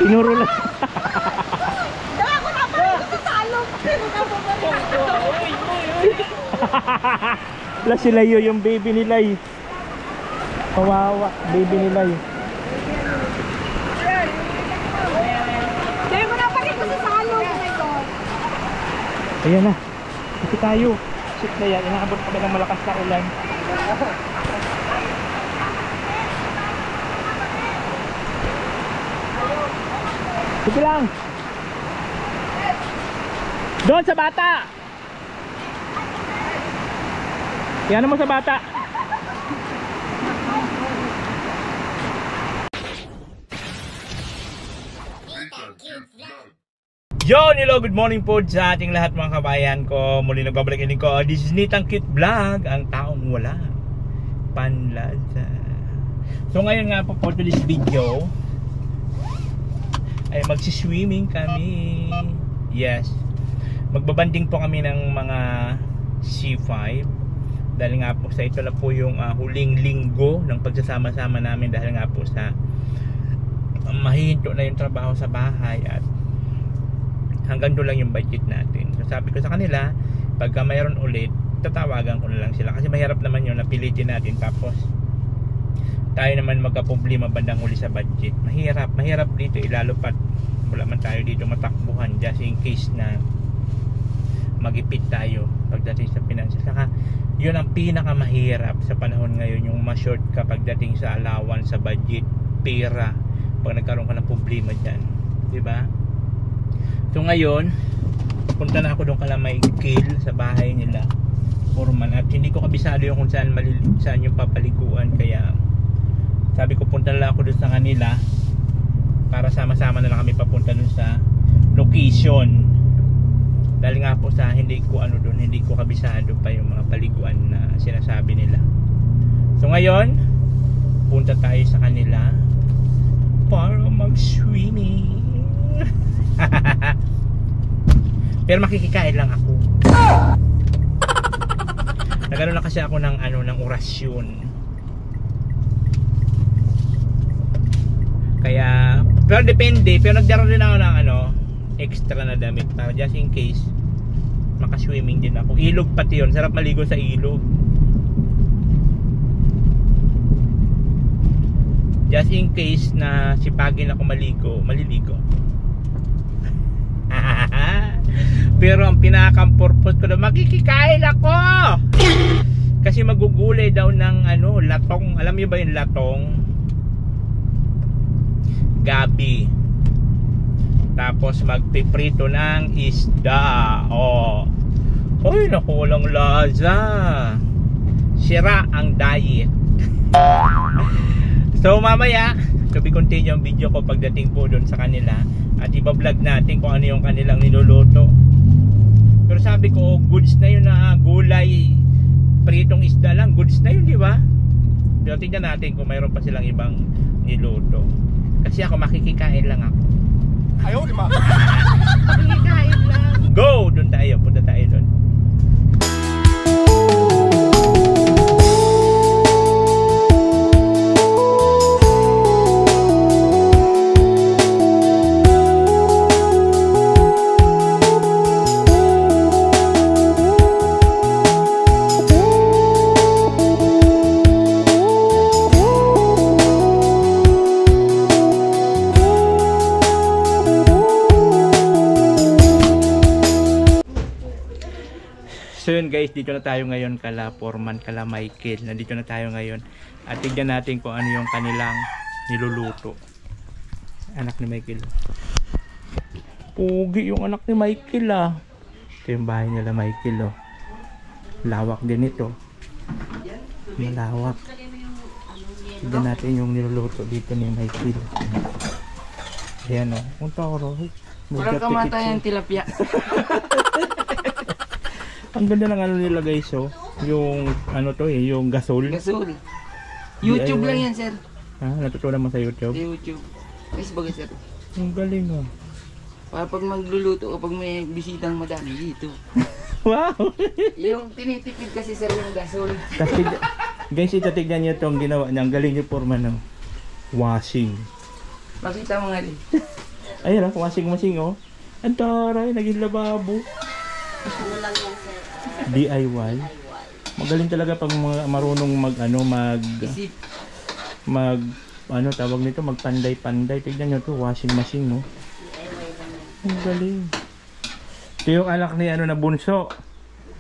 Tinuro lang. Dala ko na pala ito sa salong. Wala si Layo, yung baby ni Lay. Kawawa, baby ni Lay. Dala ko na pala ito sa salong. Oh my God. Ayan na. Ito tayo. Shit na yan. Inaabot kami ng malakas na ulan. Sige lang. Doon sa bata. Yan mo sa bata. Yo, hello, good morning po sa ating lahat mga kabayan ko. Muli nagbabalik din ko. This is Nitang Cute Vlog, ang taong wala panlasa. So ngayon nga po for this video ay magsiswimming kami. Yes, magbabanding po kami ng mga C5 dahil nga po sa ito na po yung huling linggo ng pagsasama-sama namin dahil nga po sa mahihinto na yung trabaho sa bahay at hanggang doon lang yung budget natin. So sabi ko sa kanila, pagka mayroon ulit, tatawagan ko na lang sila kasi mahirap naman yun, napilitin natin tapos tayo naman magka-problema bandang huli sa budget. Mahirap dito ilalo pat wala man tayo dito matakbuhan just in case na magipit tayo pagdating sa financial. Saka yun ang pinakamahirap sa panahon ngayon, yung ma-short ka pagdating sa allowance, sa budget, pera pag nagkaroon ka ng problema dyan, diba? So ngayon, punta na ako doon kala Michael sa bahay nila Foreman at hindi ko kabisado yung kung saan yung papaliguan, kaya sabi ko punta na ako doon sa kanila para sama-sama na lang kami papunta doon sa location dahil nga po sa hindi ko kabisado pa yung mga paliguan na sinasabi nila. So ngayon, punta tayo sa kanila para mag-swimming. Pero makikikain lang ako. Nagano na kasi ako ng ng orasyon. Kaya pero depende, pero nagdaro din ako ng extra na damit para just in case maka-swimming din ako. Ilog pati yun, sarap maligo sa ilog. Just in case na sipagin ako maliligo. Pero ang pinaka-purpose ko na makikikain ako. Kasi magugulay daw ng latong. Alam niyo ba yung latong? Gabi. Tapos magpiprito ng isda. Oh. Hoy, naku, walang laza. Sira ang diet. So mamaya to be continue ang video ko pagdating po doon sa kanila at iba-vlog natin kung ano yung kanilang niluluto. Pero sabi ko, goods na yun na gulay, pritong isda lang, goods na yun, di ba? Pero tingnan natin kung mayroon pa silang ibang niluto. Kasi ako makikikain lang ako. Ayaw, di ba? Makikikain lang. Go! Doon tayo, punta tayo doon. So yun guys, dito na tayo ngayon kala Foreman, kala Michael. Nandito na tayo ngayon at tignan natin kung ano yung kanilang niluluto. Anak ni Michael. Pugi yung anak ni Michael ah. Ito yung bahay nila Michael oh. Lawak din ito. Malawak. Tignan natin yung niluluto dito ni Michael. Ayan oh. Punta ko ro. Walang kamatayan tilapia. Ang ganda ng nila guys oh. Yung yung gasol. Gasol. YouTube lang yan sir. Natutunan mo sa YouTube? Sa YouTube. Facebook sir. Ang galing oh. Para pag magluluto kapag may bisitang madami dito. Wow! Yung tinitipid kasi sir yung gasol. Guys, ito tignan nyo itong ginawa niya. Ang galing yung Foreman ng washing. Makita mo nga din. Ayun ah, washing-machine oh. Ang taray, naging lababo. Ano lang yan, sir? DIY. Magaling talaga pag mga marunong mag Isip. ano tawag nito, magpanday-panday. Tignan nyo to, washing machine no. DIY lang yan. Ang galing. Ito yung anak ni na bunso.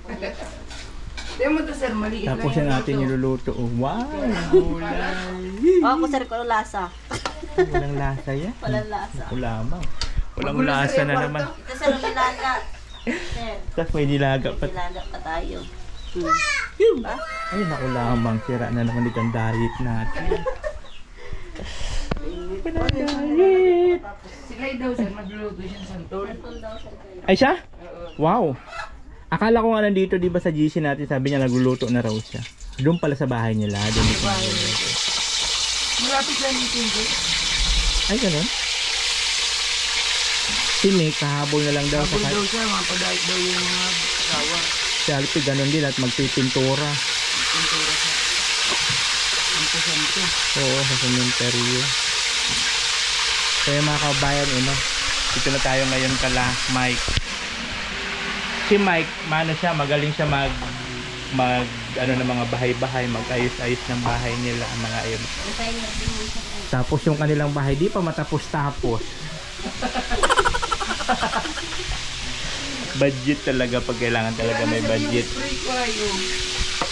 Tignan mo to sir, maliit lang Tapos yung ating niluluto. Oh, wow! Oh, ako sir, kung lasa. Walang lasa yan. Walang lasa. Ako lamang. Walang lasa na naman. Ito sir, nilaga. Sir, Tapos may nilaga pa. nilaga pa tayo. Ayun ako lamang. Sira na naman itong diet natin. Diet! Sila daw sir, magluluto siya ng santol. Ay siya? Wow! Akala ko nga nandito di ba sa GC natin, sabi niya nagluluto na raw siya. Doon pala sa bahay nila. Doon dito. Malapit lang dito yun. Ay, ganun. Si Nick, kahabol na lang daw. Habol daw siya, mga pag-diet daw yung mga asawa. Si Alpi, ganun din at magpipintura. Pintura siya. Santo-santo. Oo, sa cementerio. Kaya mga kabayan, dito na tayo ngayon kala Mike. Si Mike, siya, magaling siya mag ng mga bahay-bahay, mag-ayos-ayos ng bahay nila, ang mga ayun. Tapos yung kanilang bahay, di pa matapos-tapos. Budget talaga pag kailangan talaga may budget.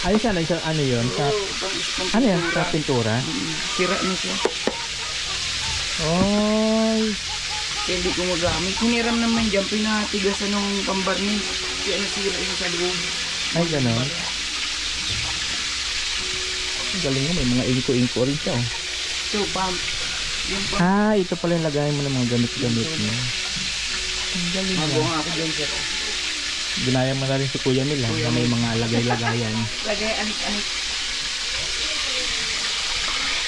Ayos siya, ano yun? Ano yan? Sa pintura? Sira na siya. Oy. Kaya hindi ko magamit. Hiniram naman dyan, pinatigasan ng pambarnis. Kaya nasira siya sa loob. Ay, gano'n. Ang galing mo, may mga inko-inko rin siya. Oh. So, pump. Yung pump. Ah, ito pala yung lagayan mo ng mga gamit-gamit mo. Ang galing mo. Mabuha ako dyan sir. Ginaya mo na rin si Kuya Mil, na may mga lagay-lagayan. Lagay, anik-anik.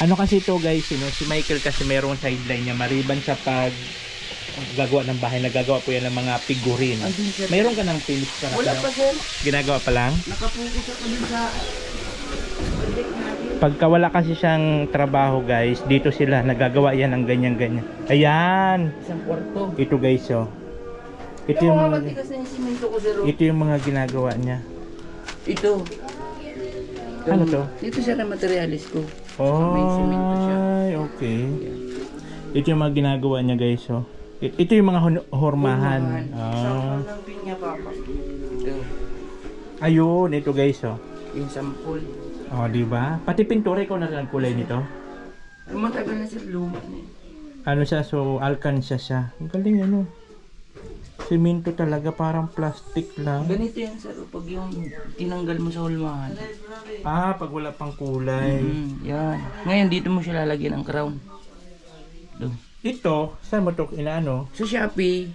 Ano kasi ito guys, si Michael kasi mayroong sideline niya. Mariban sa pag gagawa ng bahay, nagagawa po yan ng mga figurin. Mayroon ka ng Philips para Wala pa sir. ginagawa pa lang? Nakapokus ako dun sa project natin. Pagka wala kasi siyang trabaho guys, dito sila nagagawa yan ng ganyan-ganyan. Ayan! Isang kwarto. Ito guys oh. Ito Yung yung mga mga, matigas na yung simento ko sir. ito yung mga ginagawa niya. Ito. Ano to? Dito siya na materialis ko. Oh, May simento siya. okay. Ito yung mga ginagawa niya guys oh. Ito yung mga hormahan. Ah. Isang ng pinya papa. Ito. Ayun, ito guys oh. Yung sampol. Oh, di ba? Pati pintura ikaw na lang kulay nito. Matagal na sir, luma na yun. Ano siya, so alkansya siya. Ang galing ano. Simento talaga, parang plastic lang. Ganito yan sir, pag yung tinanggal mo sa hulmahan. Ah, pag wala pang kulay. Yan. Ngayon dito mo siya lalagyan ng crown. Doon. Ito, saan mo ito inaano? Sa Shopee,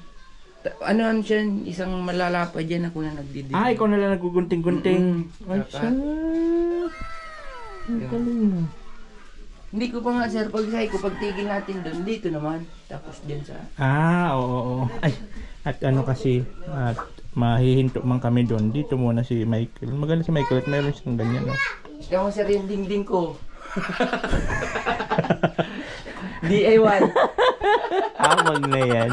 ano siya, isang malalapad dyan ako na nagdidig. Ah, ikaw na lang nagugunting-gunting. Ay, siya. Ang galing mo. Hindi ko pa nga sir, pag ko, pag tigil natin doon, dito naman. Tapos dyan sa... Ah, oo. Ay, at ano kasi, at mahihinto man kami doon. Dito muna si Michael. Maganda si Michael at mayroon siyang ganyan. No? Kaya mo sir yung dingding ko. DIY. Amag na yan.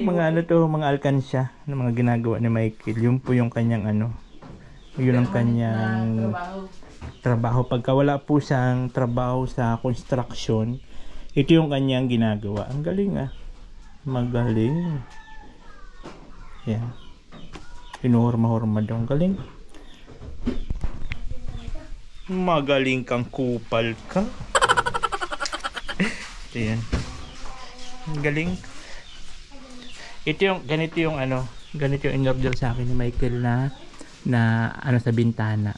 Mga ano to, mga alkansya na mga ginagawa ni Michael. Yun po yung kanyang ano. Yun ang kanyang trabaho. Pagka wala po siyang trabaho sa construction, ito yung kanyang ginagawa. Ang galing ah. Magaling. Yan. Hinuhorma-horma daw. Ang galing. Magaling kang kupal ka. Ito yan. Ang galing. Ito yung, ganito yung ano, ganito yung in-order sa akin ni Michael na ano sa bintana.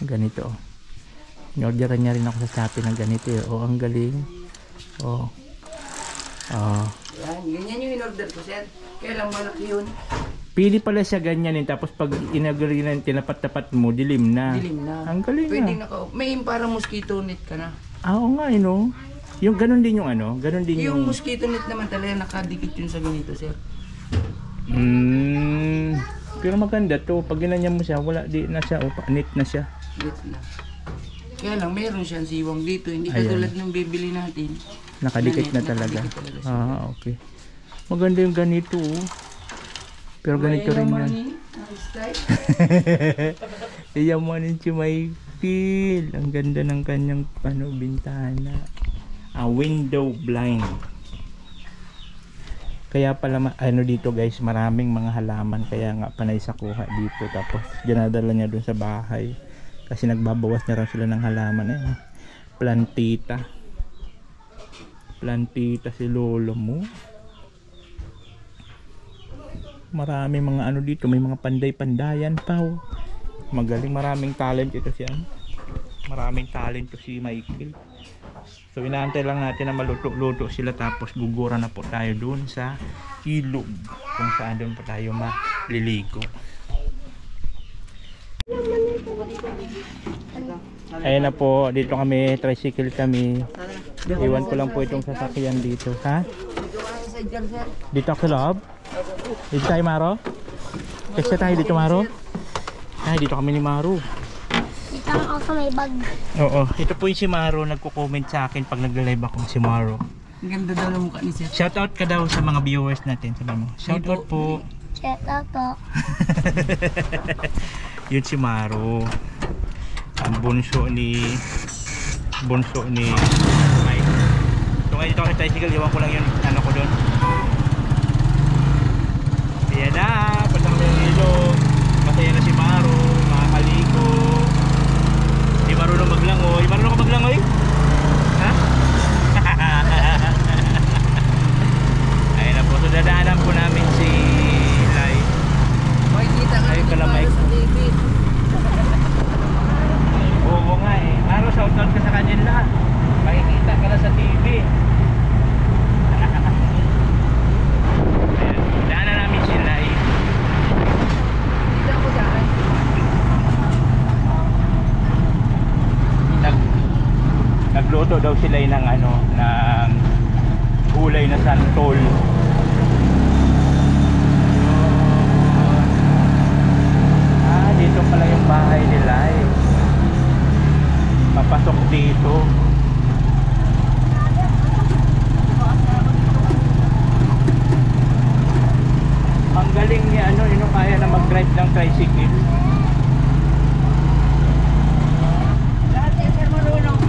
Ganito. In-orderan niya rin ako sa Shopee ng ganito. Oh, ang galing. Oh. Oh. Yan, ganyan yung in-order ko sir. Kaya lang malaki yun. Pili pala siya ganyan tapos pag in-order na tinapat-tapat mo, dilim na. Dilim na. Ang galing. Pwede may parang mosquito net ka na. Ah, oo nga, no. Yung ganun din yung ano, ganun din Yung yung mosquito net naman talaga nakadikit yun sa ganito sir. Pero maganda to, pag ginanyan mo siya, wala di na siya, net na siya. Net na. Kaya lang, meron siyang siwang dito. Hindi Ayan. katulad ng bibili natin. Nakadikit na talaga. Ah, okay. Maganda yung ganito oh. Pero ganito rin yan. Iyamanin si Michael. Ang ganda ng kanyang bintana. Window blind. Kaya pala dito guys, maraming mga halaman. Kaya nga panay sa kuha dito. Tapos dinadala niya dun sa bahay. Kasi nagbabawas na rin sila ng halaman. Plantita. Plantita si lolo mo. Marami mga dito, may mga panday-pandayan pa oh. Magaling, maraming talent ito siya. Maraming talent to si Michael. So inaantay lang natin na maluto-luto sila, tapos gugura na po tayo dun sa ilog kung saan dun pa tayo maliligo. Ayan na po, dito kami, tricycle kami. Iwan ko lang po itong sasakyan dito, ha? Dito ako loob? Dito tayo Maro? Kasi tayo dito Maro? Ay, dito kami ni Maro. Dito ako sa may bag. Oo, ito po yung si Maro, nagko-comment sa akin pag nagla-live ako si Maro. Ang ganda daw ng mukha ni Sir. Shoutout ka daw sa mga viewers natin, sabi mo. Shoutout po. Shoutout po. Yun si Maro. Ang bunso ni Mike. So ngayon dito ako sa tricycle, iwan ko lang yun ko doon. Ayan na, patang yung ilog. Masaya na si Maro, makakaligo. Di marunong maglangoy. Marunong ka maglangoy? Ha? Ayun na po, so dadaanan po namin si Lai. Makikita ka Ayun ni pala, Mike. Maro sa TV. Oo nga eh. Maro, shoutout ka sa kanila. Makikita ka na sa TV. Ayan, daanan namin si Lai. Dito ako sa akin. Nagluto daw sila ng ng gulay na santol. Dito pala yung bahay nila eh. Papasok dito. Ang galing niya kaya na mag-drive ng tricycle. Lahat yan Sir marunong.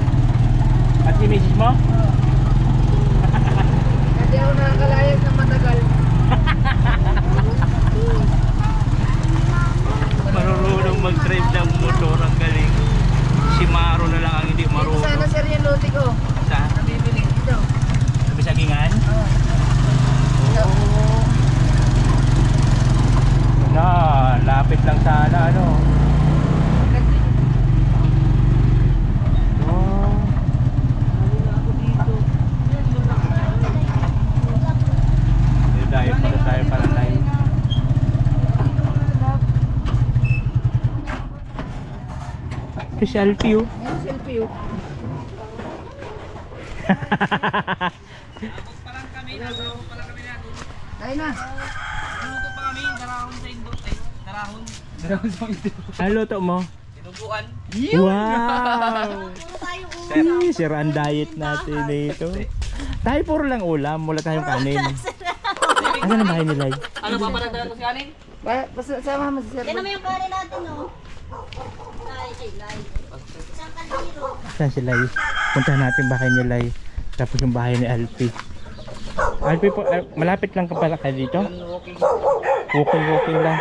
At si misis mo? Kasi ako nakakalayas ng matagal. Marunong mag-drive ng motor, ang galing. Si Maro na lang ang hindi Dito marunong. sana Sir yung lote ko. Saan? Nabibili dito. Sabi sa gingan? Oo. Na, lapit lang sana Oh. Dito tayo para live. Ito selfie oh. Yan selfie oh. Ayun na. Luto pa kami, darahon sa indot eh. Darahon sa indot. Ano luto mo? Tinubuan. Wow! Sira ang diet natin dito. Tayo puro lang ulam, wala tayong kanin. Ano na bahay nila? Ano pa parang ko si kanin? Basta sama mo si Sir. Yan naman yung kanin natin, no? Lai. Isang kaldero. Saan si Lai? Puntahan natin bahay ni Lai. Tapos yung bahay ni Alfie. Alfie po, malapit lang ka pala kayo dito? Walking lang.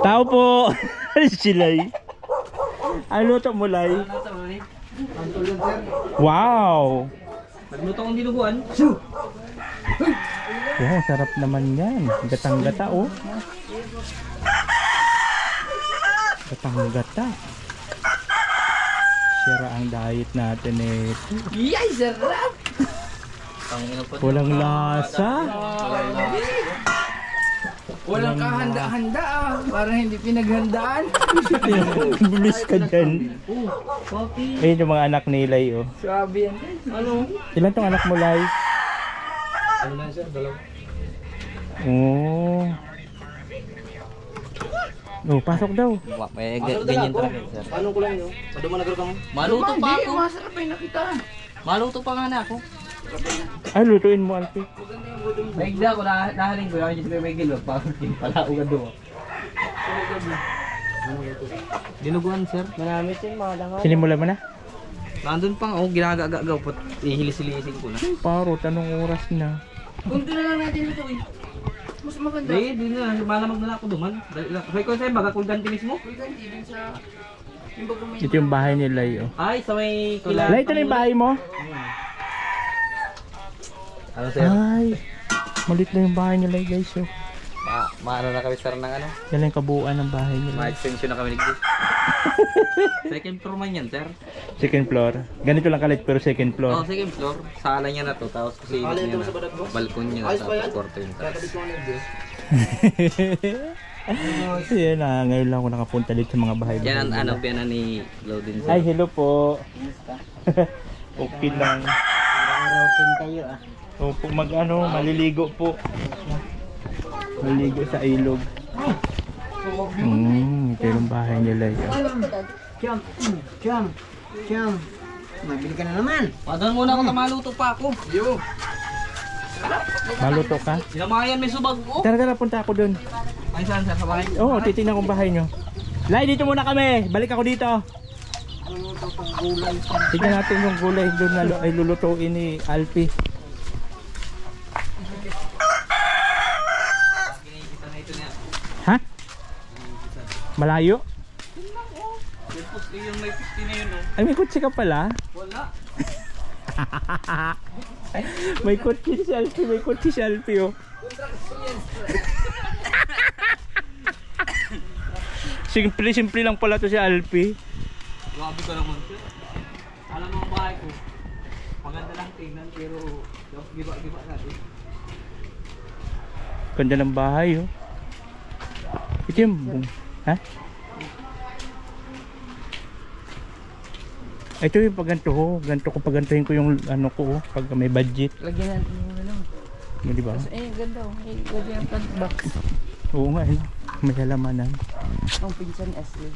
Tao po! Si Lai. Ano luto mo, Lai? Wow! Nagluto akong dinuguan. Wow, sarap naman yan. Gatang-gata oh. Gatang-gata. Sira ang diet natin eh. Yay, sarap! Walang lasa. Walang kahanda-handa ah. Parang hindi pinaghandaan. Bilis ka dyan. Ayun yung mga anak ni Lai oh. Swabe yan. Ano? Ilan tong anak mo, Lai? Ano na sir? Dalawa. Oh. Oh, pasok daw. Ganyan talaga sir. Anong kulay no? Sa dumanagro ka mo? Maluto pa ako. Masarap ay nakita. Maluto pa nga na ako. Ay, lutuin mo, Alpi. Maigda ko, nahaling ko. Yung dito may gilot. Pala uga doon. Dinuguan, sir. Marami siya, mga Sinimula mo na? Nandun pa nga, ginagagaw po. Ihilis-hilisin ko na. Parot, anong oras na? Kunti na lang natin ito eh. Mas maganda. Di na. Malamag na ako duman. Kaya ko sa'yo, baga kung ganti mismo. Uy, ganti din sa... Yung bago may... Ito yung bahay ni Lai, oh. Ay, sa may kilala. Lai, ito na yung bahay mo? Ano, sir? Ay, malit na yung bahay ni Lai, guys, oh. Maano na kami, sir, ng ano? Yan lang yung kabuuan ng bahay ni Lai. Ma-extension na kami nagdi. Second floor man yan, sir. Second floor. Ganito lang kalit, pero second Oh, floor. second floor. Sala niya na to. Tapos kusilit niya na. Balkon niya na. Tapos kwarto yung taas. Yan na, ngayon lang ako nakapunta dito sa mga bahay. Yan ang ano, piyana ni Claudine, sir. Ay, hello po. Okay lang. Araw-araw kayo ah. Opo, maliligo po. Maliligo sa ilog. Ito yung bahay nila. Cham. Mabili ka na naman. Padan muna ako na maluto pa ako. Maluto ka? Sinamayan may subag ko. Tara, punta ako dun. Ay, saan, sir? Sa bahay? Oo, titignan kong bahay nyo. Lai, dito muna kami. Balik ako dito. Tignan natin yung gulay doon na ay lulutuin ni Alpi. Ha? Malayo? Yung may 50 na yun, no? Ay, may kutsi ka pala. Wala. May kutsi si Alpi, oh. Simple lang pala to si Alpi. Grabe ka naman, sir. Alam mo ang bahay ko. Maganda lang tingnan, pero giba-giba natin. Ganda ng bahay, oh. Ito yung... Ha? Ito yung pagganto ko. Ganto ko pagantuhin ko yung ano ko, oh, pag may budget. Lagyan natin yung ano. Di ba? Ganda oh. Lagyan ang plant box. Oo nga, eh. May halamanan. Ang pinsan ni Ashley.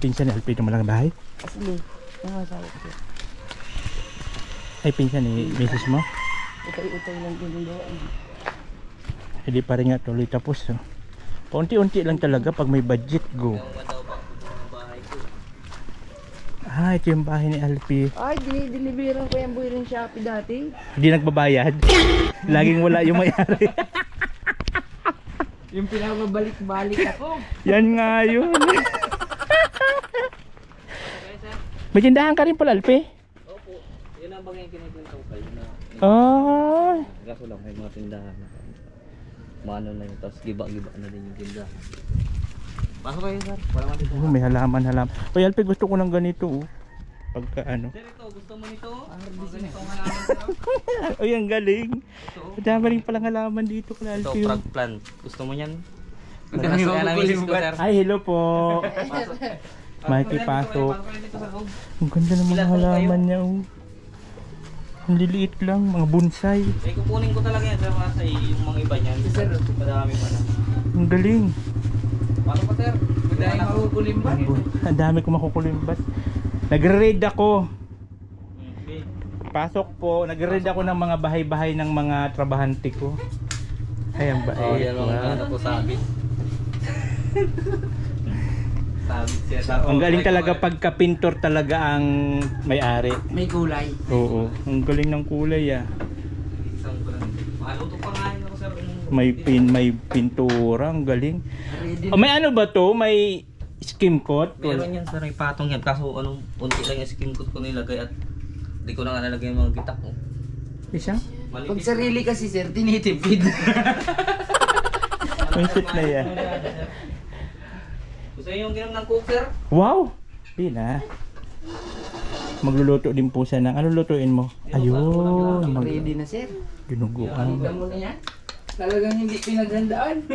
Pinsan ni Alpi ito malang bahay? Ashley. Ang masawa ko. Ay, pinsan ni Mrs. mo? Utay-utay lang din yung gawa. Hindi pa rin nga tuloy tapos. Oh. Paunti-unti lang talaga pag may budget, go. Ah, ito yung bahay ni Alpi. Ay, dinideliveran ko yung buhay rin Shopee dati. Hindi nagbabayad. Laging wala yung may-ari. Yung pinakabalik-balik ako. Yan nga yun. May tindahan ka rin pala, Alpi? Opo. Yun ang bagay yung kinikwento ko kayo na. Ah. Kaso lang, may mga tindahan na. Mano na yun. Tapos giba-giba na din yung tindahan. Pasok kayo, sir. Wala man dito. Oh, may halaman. Oy, Alpi, gusto ko ng ganito, oh. Pagka ano. Sir, ito. Gusto mo nito? Ganito ang halaman, sir. Oy, ang galing. Dami rin palang halaman dito kay Ito, Alpi. frog plant. Gusto mo yan? Ito, sir. Ay, hello po. Makikipasok. Ang ganda ng mga halaman niya, oh. Ang liliit lang, mga bonsai. Eh, kukunin ko talaga yan, sir. Kasi yung mga iba niyan. Sir, madami pa na. Ang galing. Paano pa, sir? Dahil makukulimban. Ang dami ko makukulimbat. Nagre-raid ako. Okay. Pasok po, nagre-raid ako ng mga bahay-bahay ng mga trabahante ko. Ay, ang bait. Oh, yan ang ano ko sabi. Sabi siya. Ang galing talaga pagka-pintor talaga ang may-ari. May kulay. Oo, ang galing ng kulay ah. Isang ko lang. Maluto pa nga yun ako, sir. May pintura, ang galing. Oh, may ano ba to? May skim coat? Meron yan, sir. May patong yan. Kaso anong unti lang yung skin coat ko nilagay at di ko na nga nalagay yung mga gitak ko. Isa? Pag sarili kasi sir, tinitipid. Ang shit na yan. Gusto niyo yung ginam ng cook, sir? Wow! Di na. Magluluto din po siya ng... Ano lutuin mo? Ayun. Ready na sir. Ginuguan. Tignan mo na yan. Talagang hindi pinaghandaan.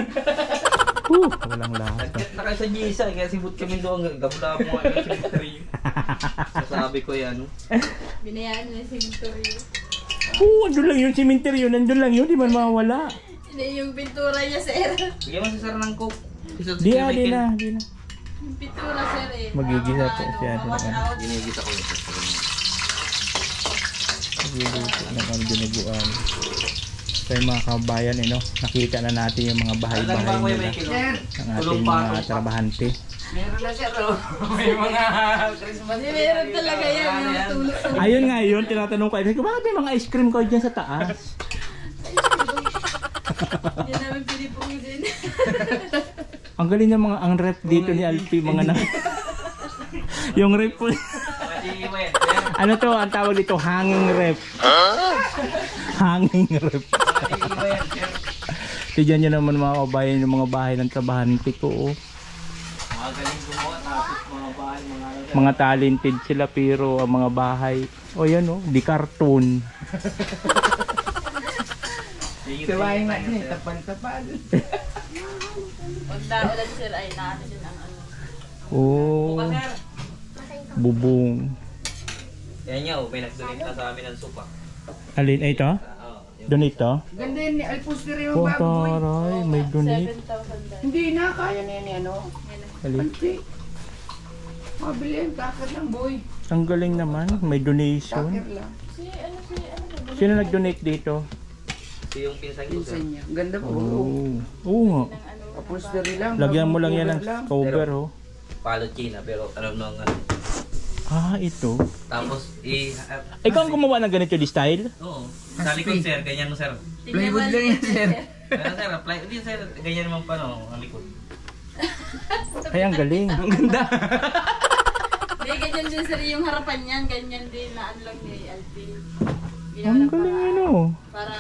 Walang lahat. Nagkat na kayo sa Gisa, kaya sibot kami doon. Gabula mo nga yung cemetery. Sasabi ko yan. Binayaan na yung cemetery. Andun lang yung cemetery yun. Nandun lang yun. Di man mawala. Hindi, yung pintura niya, sir. Bigyan mo si sir ng cook. Di na. Yung pintura, sir, eh. Magigisa po siya. Wash out. Ginigita ko ito. Nagluluto na kami dinuguan. So yung mga kabayan, nakita na natin yung mga bahay-bahay nila ng ating mga trabahante. Meron na sir, oh. May mga Christmas. Meron talaga yan. Yung tulog sa Ayun nga yun, tinatanong ko, bakit may mga ice cream ko dyan sa taas? Hindi namin pinipunin. Ang galing ng mga ang rep dito ni Alpi, mga na. Yung rep po. Ano to, ang tawag dito, hanging rep. Hanging rep. Tignan nyo naman mga kabayan yung mga bahay ng trabahante ko. Oh. Magaling gumawa, tapos mga bahay, Mga talented sila pero ang mga bahay, yan di cartoon. Sabahin nga niya, tapan-tapan. Pag naulan sir ay naano din ang ano. Oh. Bubong. Yan niya, may nag-donate na sa amin ng supa. Alin ay ito? Donate to? Ganda yun ni Alpuster yung Oh, baboy. taray, may donate. 7,000 dahil. Hindi na, kaya na yan ano. Alin? Alpi. Mabili yung takot ng boy. Ang galing naman, may donation. Takot lang. Sino nag-donate dito? Ito yung pinsan ko, sir. Pinsan niya. Ganda po. Oo nga. Upholstery lang. Lagyan mo lang yan ng cover lang. cover, oh. Palo China, pero alam nang ano. Ito. Tapos, Ikaw ang gumawa ng ganito di style? oo. Sa likod, sir, ganyan mo, sir. Plywood lang yan, sir. Kaya, sir, apply. Hindi, sir, ganyan naman pa, no, ang likod. Ay, ang galing. Ang ganda. Hindi, ganyan din sir yung harapan niyan. Ganyan din na ano lang ni Alvin. Ang galing Para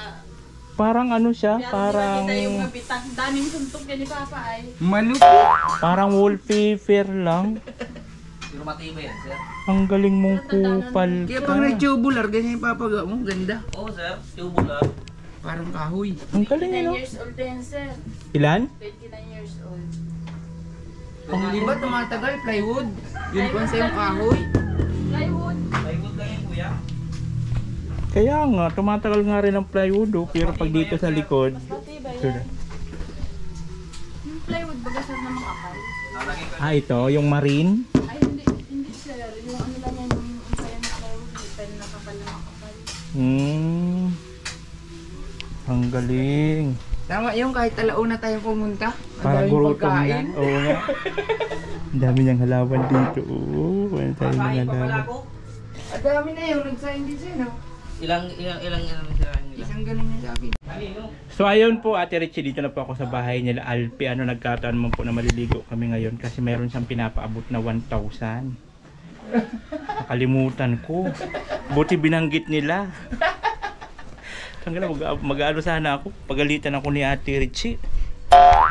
Parang ano siya, parang kita yung mabitang. Daming suntok yan ni Papa ay. Malupit. parang wallpaper lang. Pero matibay yan, sir. Ang galing mong kupal Kaya ka. pag nag-tubular, ganyan yung papagawa mo. Ganda. Oo, sir. Tubular. Parang kahoy. Ang galing 29 ano? years old din sir. Ilan? 29 years old. Kung di ba tumatagal, plywood. Yun po sa yung kahoy. Plywood. Plywood lang yan, kuya. Kaya nga, tumatagal nga rin ang plywood pero pag dito sa likod, Mas matibay ito yan. Yung plywood baga sir na makapal. ito, yung marine. Ay hindi sir. Yung ano lang yan, yung kaya na plywood. Yung pen na kapal na makapal. Ang galing. Tama yung kahit alauna tayo pumunta. Ang Para daming gurutom na. pagkain. Oo nga. Ang dami niyang halaman dito. Oo, wala tayo ng Kain pa pala halaman. ako. Ang dami na yung nagsahin din siya, no? Ilang sirahan nila. Isang ganun yung sabi. Kanino? So ayun po Ate Richie, dito na po ako sa bahay nila Alpi. Nagkataon mo po na maliligo kami ngayon kasi meron siyang pinapaabot na 1,000. Nakalimutan ko. Buti binanggit nila. Tanggal na, mag-aano sana ako. Pagalitan ako ni Ate Richie.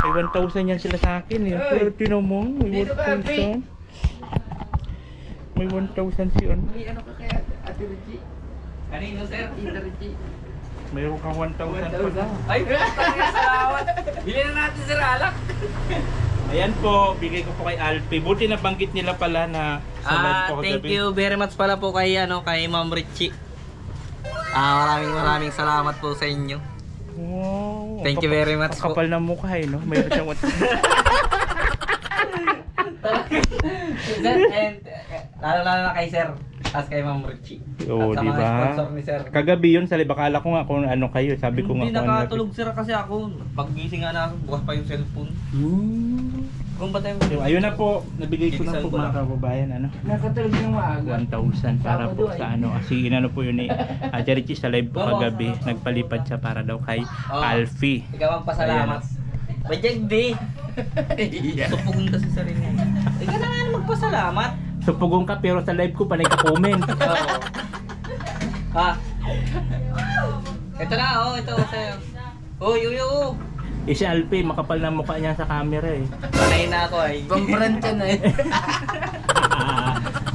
May 1,000 yan sila sa akin. Pero tinamong, may 1,000. May 1,000 siyon. May ano ka kaya, Ate Richie? Kanino, sir? Ate Richie. Mayroon kang 1,000 pala. Ay, salamat. Bili na natin, sir, alak. Ayan po, bigay ko po kay Alpi. Buti na banggit nila pala na sa live ko Thank kagabi. you very much pala po kay Ma'am Richie. Maraming salamat po sa inyo. Wow. Thank you very much Ang po. kapal ng mukha no? Mayroon siyang And lalo na kay sir, as kay Ma'am Richie. Oo, at sa di mga ba? sponsor ni sir. Kagabi yun, sa bakala ko nga kung ano kayo. Sabi ko Hindi nga kung ano. nakatulog sir kasi ako. Paggising nga na ako, bukas pa yung cellphone. Kung ba tayo? So, ayun na po, nabigay ko na po mga kababayan, Nakatulog ng maaga. 1,000 para po sa kasi inano po yun ni Ate Richie sa live po kagabi. Nagpalipad siya para daw kay Alfie. Ikaw magpasalamat. Bajag di. Supugong kasi sa rin. Ikaw na nga magpasalamat. Supugong ka pero sa live ko panay ka-comment. Ito na, ito sa'yo. Yo. Si Alfie, makapal na mukha niya sa camera eh. Panay na ako ay. Pambrand ka na eh.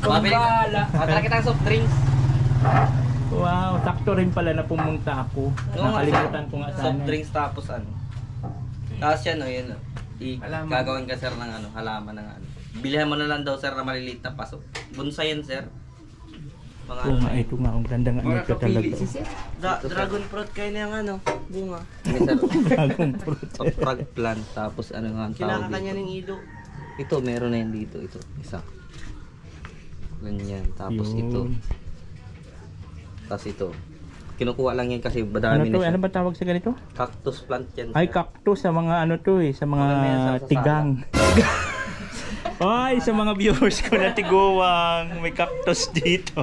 Pambala. Matala kitang soft drinks. Wow, sakto rin pala na pumunta ako. Nakalimutan ko nga sana. Soft drinks tapos ano. Tapos yan yun. Halaman. Gagawin ka sir ng halaman ng ano. Bilihan mo na lang daw sir na maliliit na paso. Bonsai yan sir. Mga Oo nga, ito nga, ang ganda nga Wala nito kapili talaga. si Sir. dragon fruit kayo na bunga. Hindi sir. Dragon fruit. Frog plant tapos ano nga ang tawag dito. ng ilo. Ito meron na yan dito ito. Isa. Ganyan. Tapos Yun. ito. Tapos ito. Kinukuha lang yan kasi Ano madami to? na siya. Ano ba tawag sa ganito? Cactus plant yan. Ay, sir. cactus sa mga ano to eh, sa mga Maganda yan sa tigang. Ay, sa mga viewers ko na tiguwang, may cactus dito.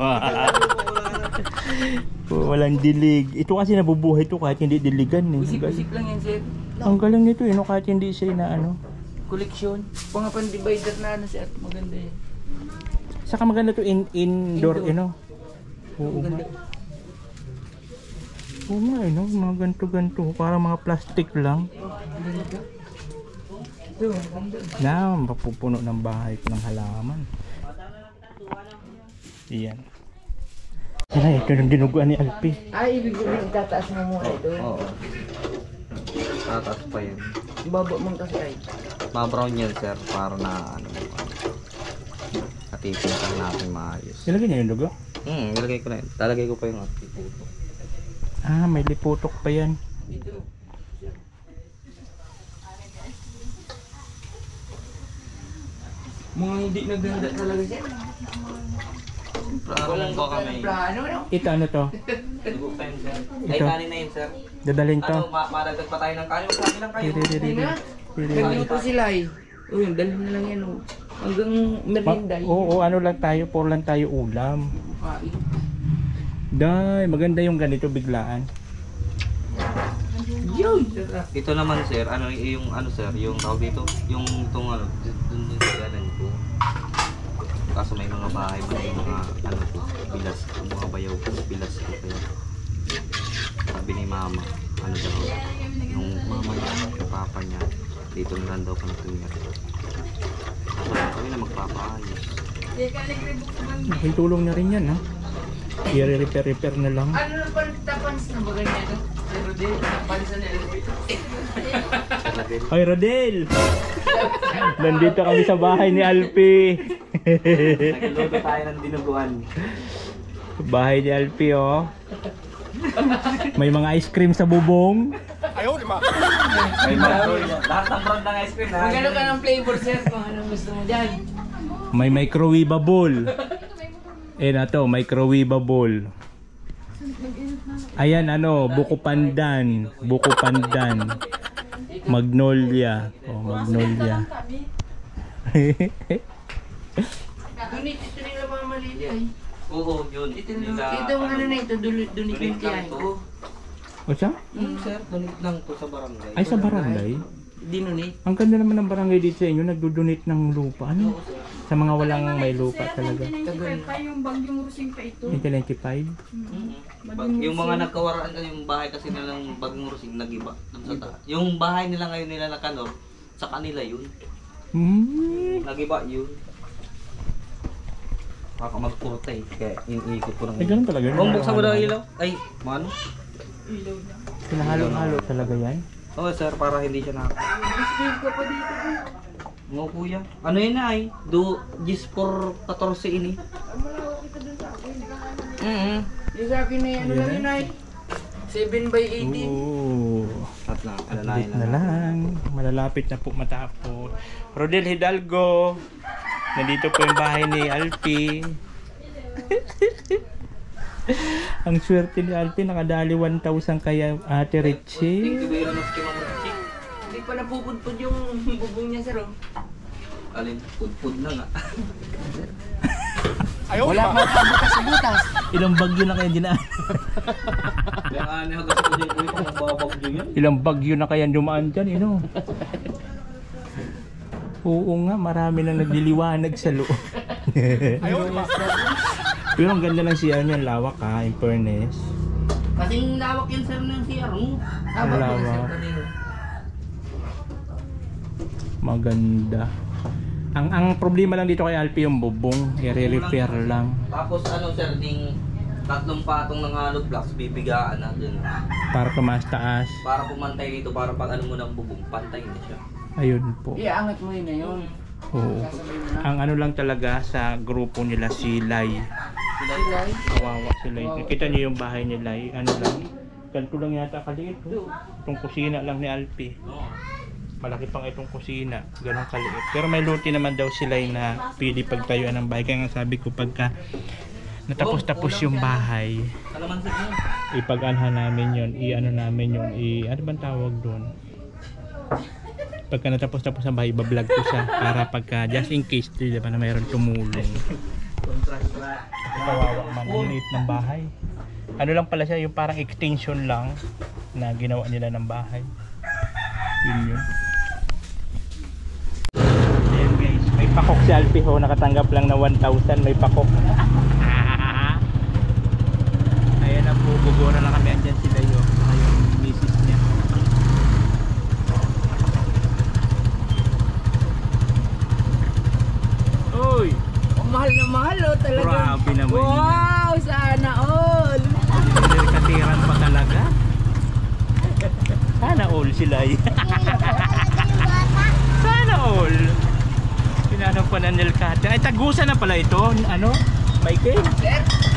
Walang dilig. Ito kasi nabubuhay to kahit hindi diligan eh. Usik-usik lang yan, sir. Ang galing nito eh, no? Kahit hindi siya na ano. Koleksyon. Mga pan-divider na ano, sir. Maganda yan. Saka maganda to indoor, you know. Oo nga. Oo nga, eh, no? Mga ganto-ganto. Parang mga plastic lang. Ito, maganda. Na, mapupuno ng bahay ko ng halaman. Iyan. Yan na, ito yung dinuguan ni Alpi. Ay, ibig sabihin, itataas mo muna ito. Oo. Tataas pa yan. Ibaba mo kasi ay. Ma-brown yan sir para na ano. Atipin lang natin maayos. Ilagay niya yung dugo? Nilagay ko na yun. Talagay ko pa yung puto. Ah, may liputok pa yan. Ito. Mga hindi naganda talaga siya. Walang ba kami? Plano, no? Ito ano to? Dugo pa yun sir. Ay Ito. kanin na yun sir. Dadalhin to. Ano, maragdag pa tayo ng kanin. Magkami lang kayo. Nagluto sila eh. Uy, dalhin na lang yan. Oh. Hanggang merinda. Oo, ano lang tayo, puro lang tayo ulam. Kain. Day, maganda yung ganito biglaan. Yun! Ito naman sir, ano yung ano sir, yung tawag dito, yung itong ano, dun sa ganan ko. Kaso may mga bahay ba yung mga ano ko, bilas, yung mga bayaw ko, bilas ko kaya. Sabi ni mama, ano daw, nung mama niya, yung papa niya, dito na lang daw kami tumira. Kaso kami na magpapaayos. May tulong na rin yan, ha? I-repair na lang. Ano na pantapans na ba ganyan, no? Pero di, napansan na elevator. Ay, Rodel! Nandito kami sa bahay ni Alpi. Nagluto tayo ng dinuguan. Bahay ni Alpi, oh. May mga ice cream sa bubong. May mga lahat ng brand ng ice cream na. Magano ka ng flavor, sir, kung anong gusto mo dyan. May microwavable. Eh na to, microwavable. Ayan ano, buko pandan. Buko pandan. Magnolia. Oh, magnolia. Dunit, ito nila mga malili ay. Oo, yun. Ito ang ano na ito, dunit Donate yung lang tiyan. to. O siya? Sir, donate lang to sa barangay. Ay, sa barangay. Dinunit. Ang ganda naman ng barangay dito sa inyo, nagdo-donate ng lupa. Ano? Sa mga walang may lupa talaga. 1995 pa yung bagyong rusing pa ito. 1995. Yung mga nagkawaraan kasi yung bahay kasi nilang Bagong Rusing nagiba dun sa taas. Yung bahay nila ngayon nila Nakanor, sa kanila yun. Nagiba yun. Baka magpurta eh, kaya iniikot ko ng Ay, ganun talaga. Kung buksan mo daw ilaw, ay, mano? Pinahalo-halo talaga yan. Oo sir, para hindi siya nakaka. Mo kuya. Ano yun na ay? Gis por 14 ini. Yung sa akin na yan, ano lang yun ay? 7 by 18. Oo. At lang, Update na lang. Malalapit na po matapos. Rodel Hidalgo. Nandito po yung bahay ni Alpi. Ang swerte ni Alpi, nakadali 1,000 kaya Ate Richie. Hindi pa napupudpud yung bubong niya, sir. Oh. Alin, pud na nga. Wala pa butas-butas. Ilang bagyo na kaya dinaan? Kaya nga hanggang sa kanya ko yung babagyo yan. Ilang bagyo na kaya dumaan dyan, you know? Oo nga, marami nang nagliliwanag sa loob. Pero ang ganda ng CR niya, lawak ha, in fairness. Kasing lawak yan sir ng CR mo. Ang lawak. Maganda. Ang problema lang dito kay Alpi yung bubong, i-repair lang Tapos ano sir, ding tatlong patong ng hollow blocks bibigaan natin. para tumaas taas. Para pumantay dito, para pag ano mo ng bubong, pantay na siya. Ayun po. Iaangat mo yun na yun. Oo. Ang ano lang talaga sa grupo nila si Lai. Sila ay. Kawawa si Lai. Nakita niyo yung bahay ni Lai. Ano lang? Ganito lang yata kaliit. Oh. Itong kusina lang ni Alpi. Malaki pang itong kusina. Ganun kaliit. Pero may luti naman daw si Lai na pwede pagtayuan ng bahay. Kaya nga sabi ko pagka natapos yung bahay. Kalamansi mo. Ipag-anhan namin yun, i-ano namin yun, ano bang tawag doon? Pagka natapos ang bahay, iba-vlog ko siya para pagka, just in case, diba na mayroon tumulong. Kawawa man, ang liit ng bahay. Ano lang pala siya, yung parang extension lang na ginawa nila ng bahay. Yun. Ayan guys, may pakok si Alpi ho, nakatanggap lang na 1,000, may pakok. Ayan na po, bugora lang kami, andyan sila yun, yung misis niya. Uy! Mahal na mahal oh talaga. Grabe naman yun. Wow, sana all. Katiran pa talaga. Sana all sila Sana all. Pinanong pa ng Nilkate. Ay, tagusan na pala ito. Ano? Michael?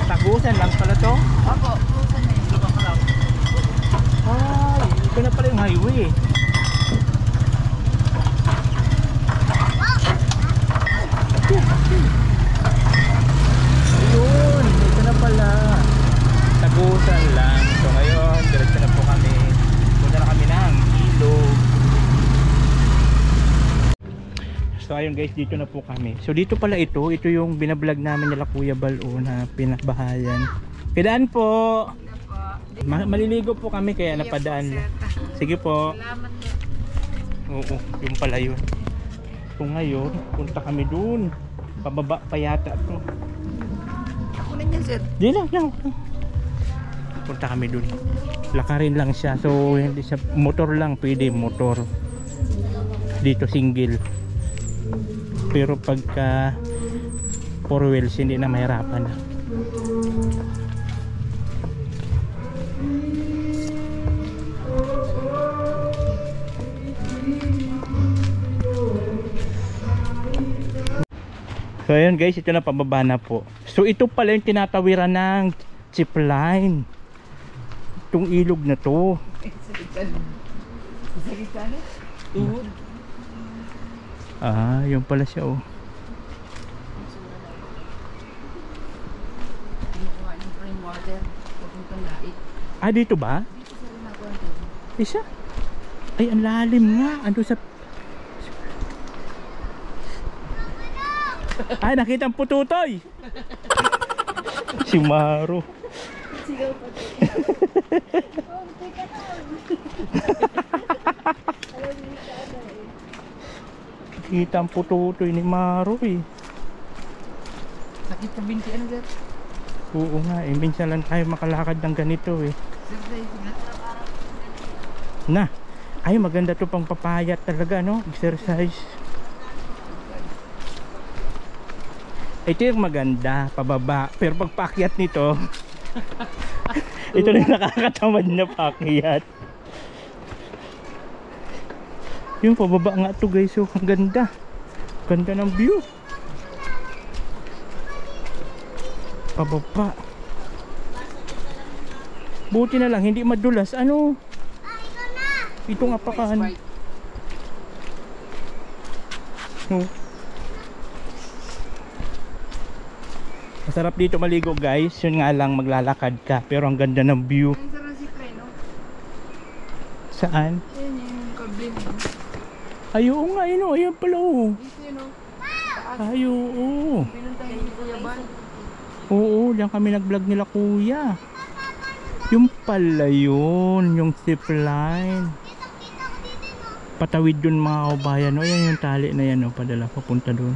Tagusan lang pala to. Opo, puso na yun. Ay, ito na pala yung highway. Ayun, ito na pala. Tagusan lang. So ngayon, diretso na po kami. Punta na kami ng ilog. So ayun guys, dito na po kami. So dito pala ito yung binablog namin nila Kuya Balo na pinabahayan. Kidaan po. Maliligo po kami kaya napadaan. Sige po. Oo, yung pala yun. So ngayon, punta kami dun. Pababa pa yata to. Ako na niyan, sir. Di lang. Punta kami dun. Lakarin lang siya. So hindi siya motor lang, pwede motor. Dito single. Pero pagka 4 wheels hindi na mahirapan na. So ayun guys, ito na pababa na po. So ito pala yung tinatawiran ng zip line. Itong ilog na to. Tuhod. Ah, yun pala siya oh. Kinukuha ng spring water. Papuntang lait. Ah, dito ba? Dito sa rin ako ang tubig. Isa? Ay, ang lalim nga. Ando sa... Ay, nakita ang pututoy. Si Maro. Sigaw pa to. Nakita ang pututoy ni Maro eh. Sakit sa binti, ano, sir? Oo nga eh, minsan lang tayo makalakad ng ganito eh. Sir, sir, Na, ay maganda to pang papayat talaga no, exercise. Ito yung maganda, pababa. Pero pag paakyat nito, ito na yung nakakatamad na paakyat. Yung pababa nga to guys, oh, ang ganda. Ganda ng view. Pababa. Buti na lang, hindi madulas. Ano? Itong apakan. Oh. Masarap dito maligo guys. Yun nga lang maglalakad ka. Pero ang ganda ng view. Ayun, sir, ang zipline, no? Saan? Ayun, yung kable niya. Ay oo nga yun oh. Ayun pala oh. Dito yun, no? Taas. Ay oo. Pinuntahin ni Kuya Ban. Oo, diyan kami nag-vlog nila kuya. Yung pala yun. Yung zip line. Patawid dun mga kabayan. O yan yung tali na yan oh. Padala papunta dun.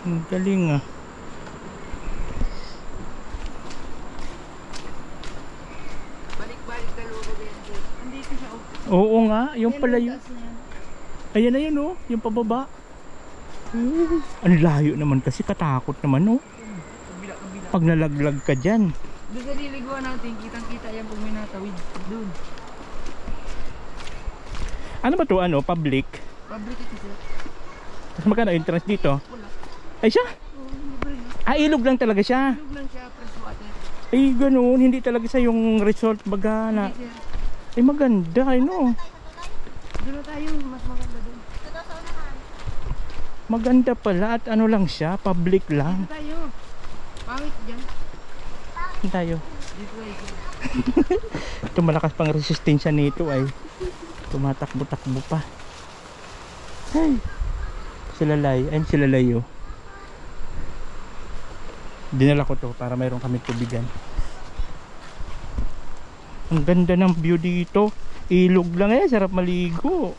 Ang galing ah. Balik-balik dalawa ko yan, sir. Andito siya, oh. Oo nga. Yung pala yun. Taas na yan. Ayan na yun oh. Yung pababa. Ang layo naman kasi katakot naman oh. Kabila-kabila. Pag nalaglag ka dyan. Doon sa liliguan natin, kitang-kita yan pag may natawid. Doon. Ano ba to ano? Public? Public ito, sir. Tapos magkano entrance dito? Wala. Ay siya? Oo, libre na. Ah, ilog lang talaga siya. Ilog lang siya, fresh water. Ay ganoon. Hindi talaga sa yung resort baga na. Hindi, sir. Ay maganda ano. Doon na tayo, mas maganda doon. Maganda pala at ano lang siya. Public lang. Dito tayo. Pangit Saan tayo? Ito malakas pang resistensya nito ay tumatakbo-takbo pa. Ay, silalay. Ayun silalay oh. Dinala ko to para mayroon kami tubigan. Ang ganda ng view dito. Ilog lang eh, sarap maligo.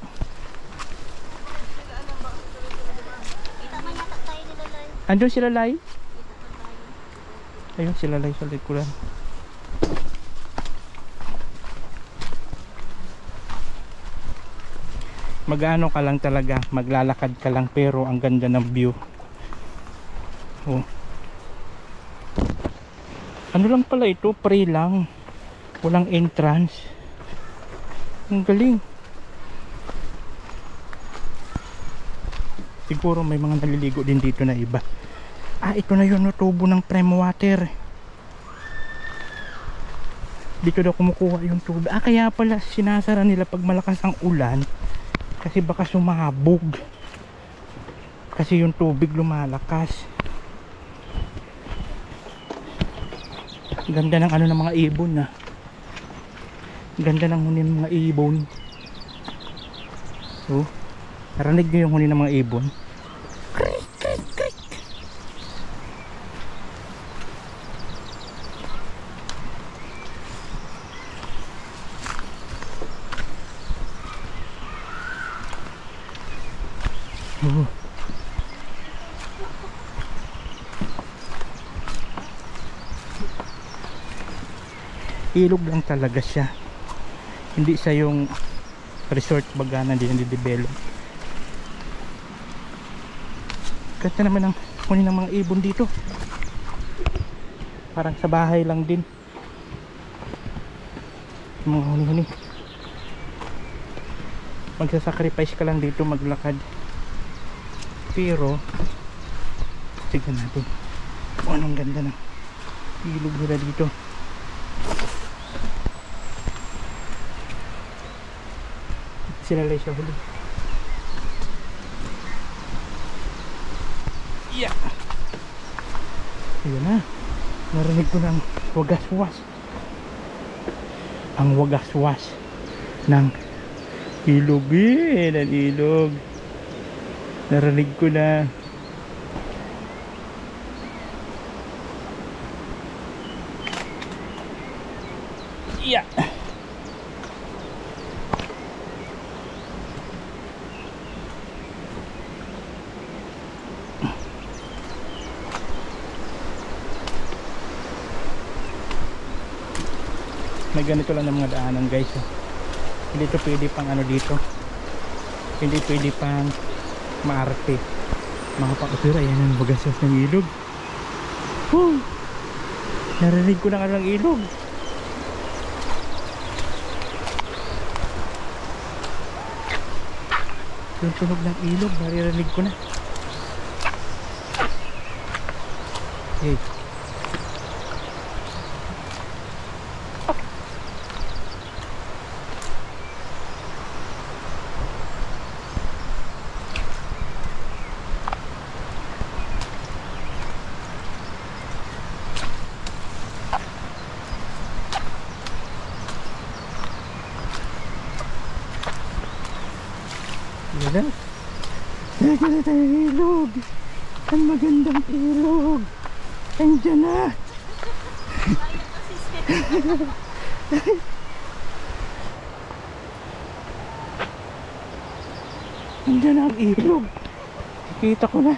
Andun silalay? Ayun silalay sa likuran. Mag-ano ka lang talaga, maglalakad ka lang pero ang ganda ng view. Oh. Ano lang pala ito, free lang. Walang entrance. Ang galing. Siguro may mga naliligo din dito na iba. Ah, ito na yun, no, tubo ng prime water. Dito daw kumukuha yung tubig. Ah, kaya pala sinasara nila pag malakas ang ulan. Kasi baka sumabog. Kasi yung tubig lumalakas. Ganda ng ano ng mga ibon na. Ganda ng huni ng mga ibon. So, narinig nyo yung huni ng mga ibon. Krik, krik, krik. Oh. Ilog lang talaga siya. Hindi siya yung resort baga na hindi na-develop. Ganda naman ang huni ng mga ibon dito. Parang sa bahay lang din. Mga huni-huni. Magsasacrifice ka lang dito maglakad. Pero tignan natin kung anong ganda ng ilog nila dito. Silalay siya huli. Yeah. Ayan na. Narinig ko ng wagaswas. Ang wagaswas ng ilog eh. Ng ilog. Narinig ko na. Yeah. May ganito lang ng mga daanan guys. Hindi ito pwede pang ano dito. Hindi pwede pang maarte. Mga pakasura, yan ang bagasas ng ilog. Woo! Narinig ko na nga ng ilog. Yung tunog ng ilog, naririnig ko na. Hey. Yan na. Nagkita na tayo ng ilog. Ang magandang ilog. Andiyan na. Andiyan na ang ilog. Nakita ko na.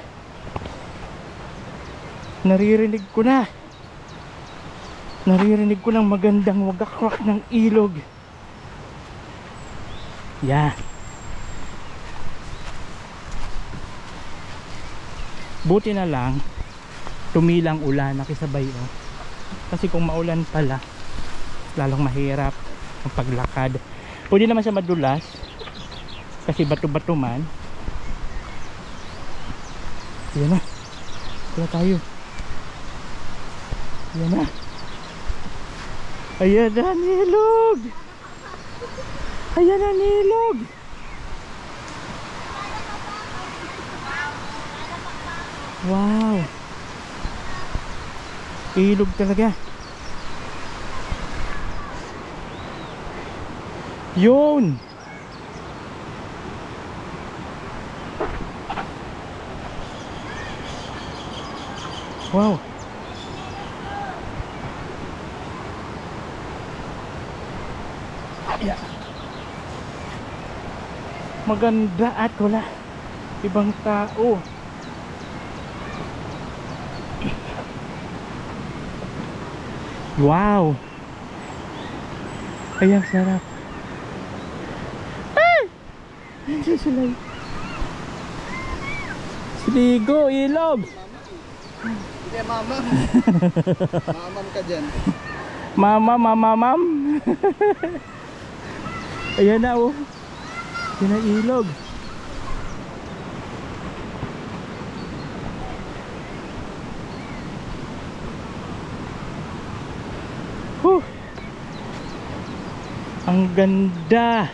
Naririnig ko na. Naririnig ko ng magandang wagakwak ng ilog. Yeah. Buti na lang tumilang ulan, nakisabay oh. Kasi kung maulan pala lalong mahirap ang paglakad. Pwede naman siya madulas kasi bato-bato man. Yan na. Wala tayo. Yan na. Ayan na nilog. Ayan na nilog. Wow. Ilog talaga. Yun. Wow. Yeah. Maganda at wala ibang tao. Wow. Ay, ang sarap. Ay! Nandiyan sila. Siligo, ilog. Hindi, mama. Mamam ka dyan. Mama. Ayan na, oh. Ayan na ilog. Ang ganda.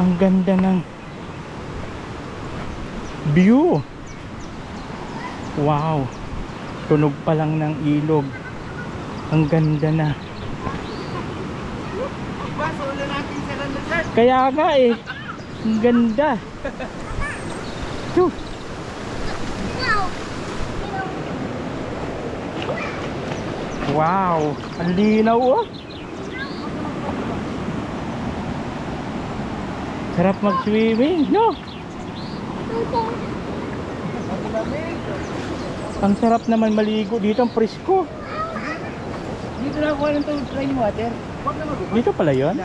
Ang ganda ng view. Wow. Tunog pa lang ng ilog. Ang ganda na. Kaya nga eh. Ang ganda. Phew. Wow, ang linaw oh. Sarap mag-swimming, no? Ang sarap naman maligo dito, ang presko. Dito na ako ng rain water. Dito pala yun?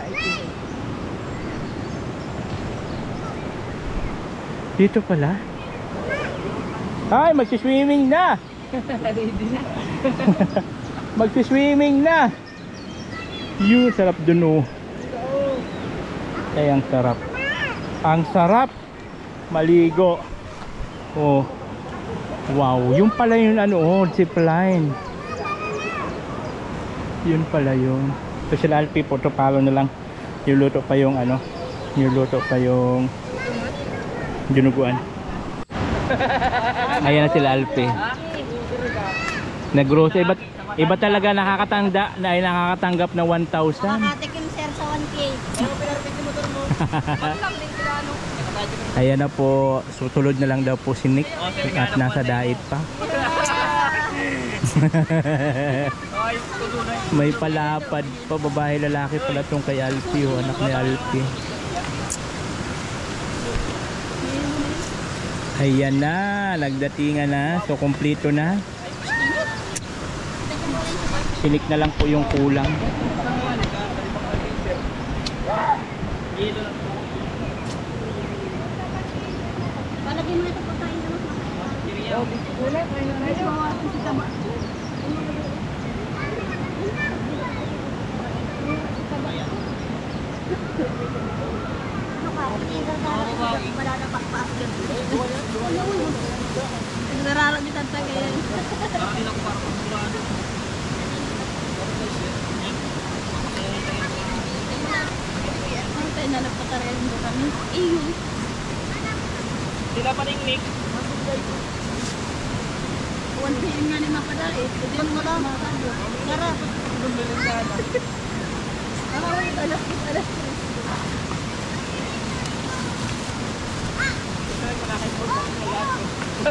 Dito pala? Ay, mag-swimming na! Ready na. Mag-swimming na. Yun, sarap dun oh. Ay, ang sarap. Ang sarap maligo. Oh. Wow, yung pala yung ano oh, zipline. Yun pala yun. So sila Alpi, photo-palo na lang. Niluto pa yung ano, niluto pa yung dinuguan. Ayan na sila Alpi. Nag-grocery. Iba talaga nakakatanggap na 1,000. Nakatikim sir sa 1K. Ayan na po. Susunod na lang daw po si Nick. At nasa diet pa. May palapad pa. Babae lalaki pala tong kay Alfie. Anak ni Alfie. Ayan na. Nagdatingan na. So kompleto na. Sinik na lang po yung kulang. Palagay mo ito pagkain na mas Nagdararabitan tayo ngayon. Tayo na napatarin mo kami. Iyo. Sila pa rin Nick. 1 PM nga ni mapadal eh. Pwede mo na lang. Tara. Alas.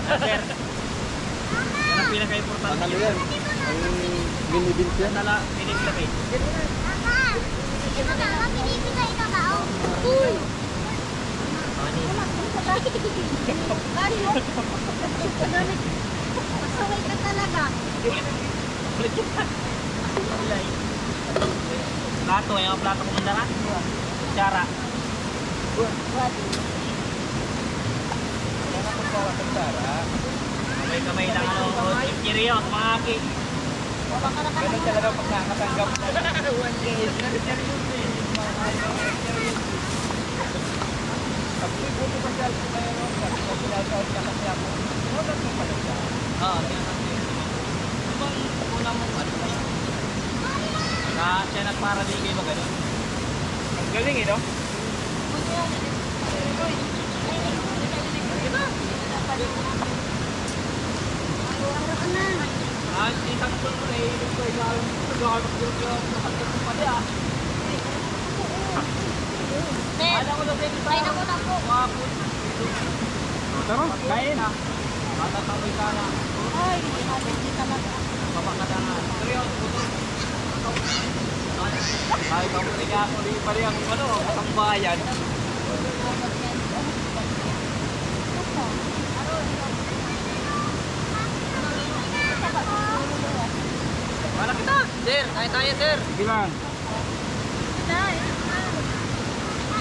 Sir. Ano pinaka-importante? Ano yan? Ang binibins yan? Piniglabi. Uy! Pasaway ka talaga. Plato, yung plato ko mandara. Cara. Kamay lang ano, Chirio, kumaki. Ganun talaga pag nakatanggap na 1K. Apoy buto pa siya sa kayo. Kasi pinag-out ka kasi ako. Huwag mo pala siya. Ibang una mong ano ba yun? Siya nagparabigay mo ganun. Ang galing eh, no? Ano Kain ako na po. Tara, kain. Ay, hindi talaga. Ay, kamuti niya ako rin pala yung katambayan. Wala kita, sir. Tayo, sir. Sige lang.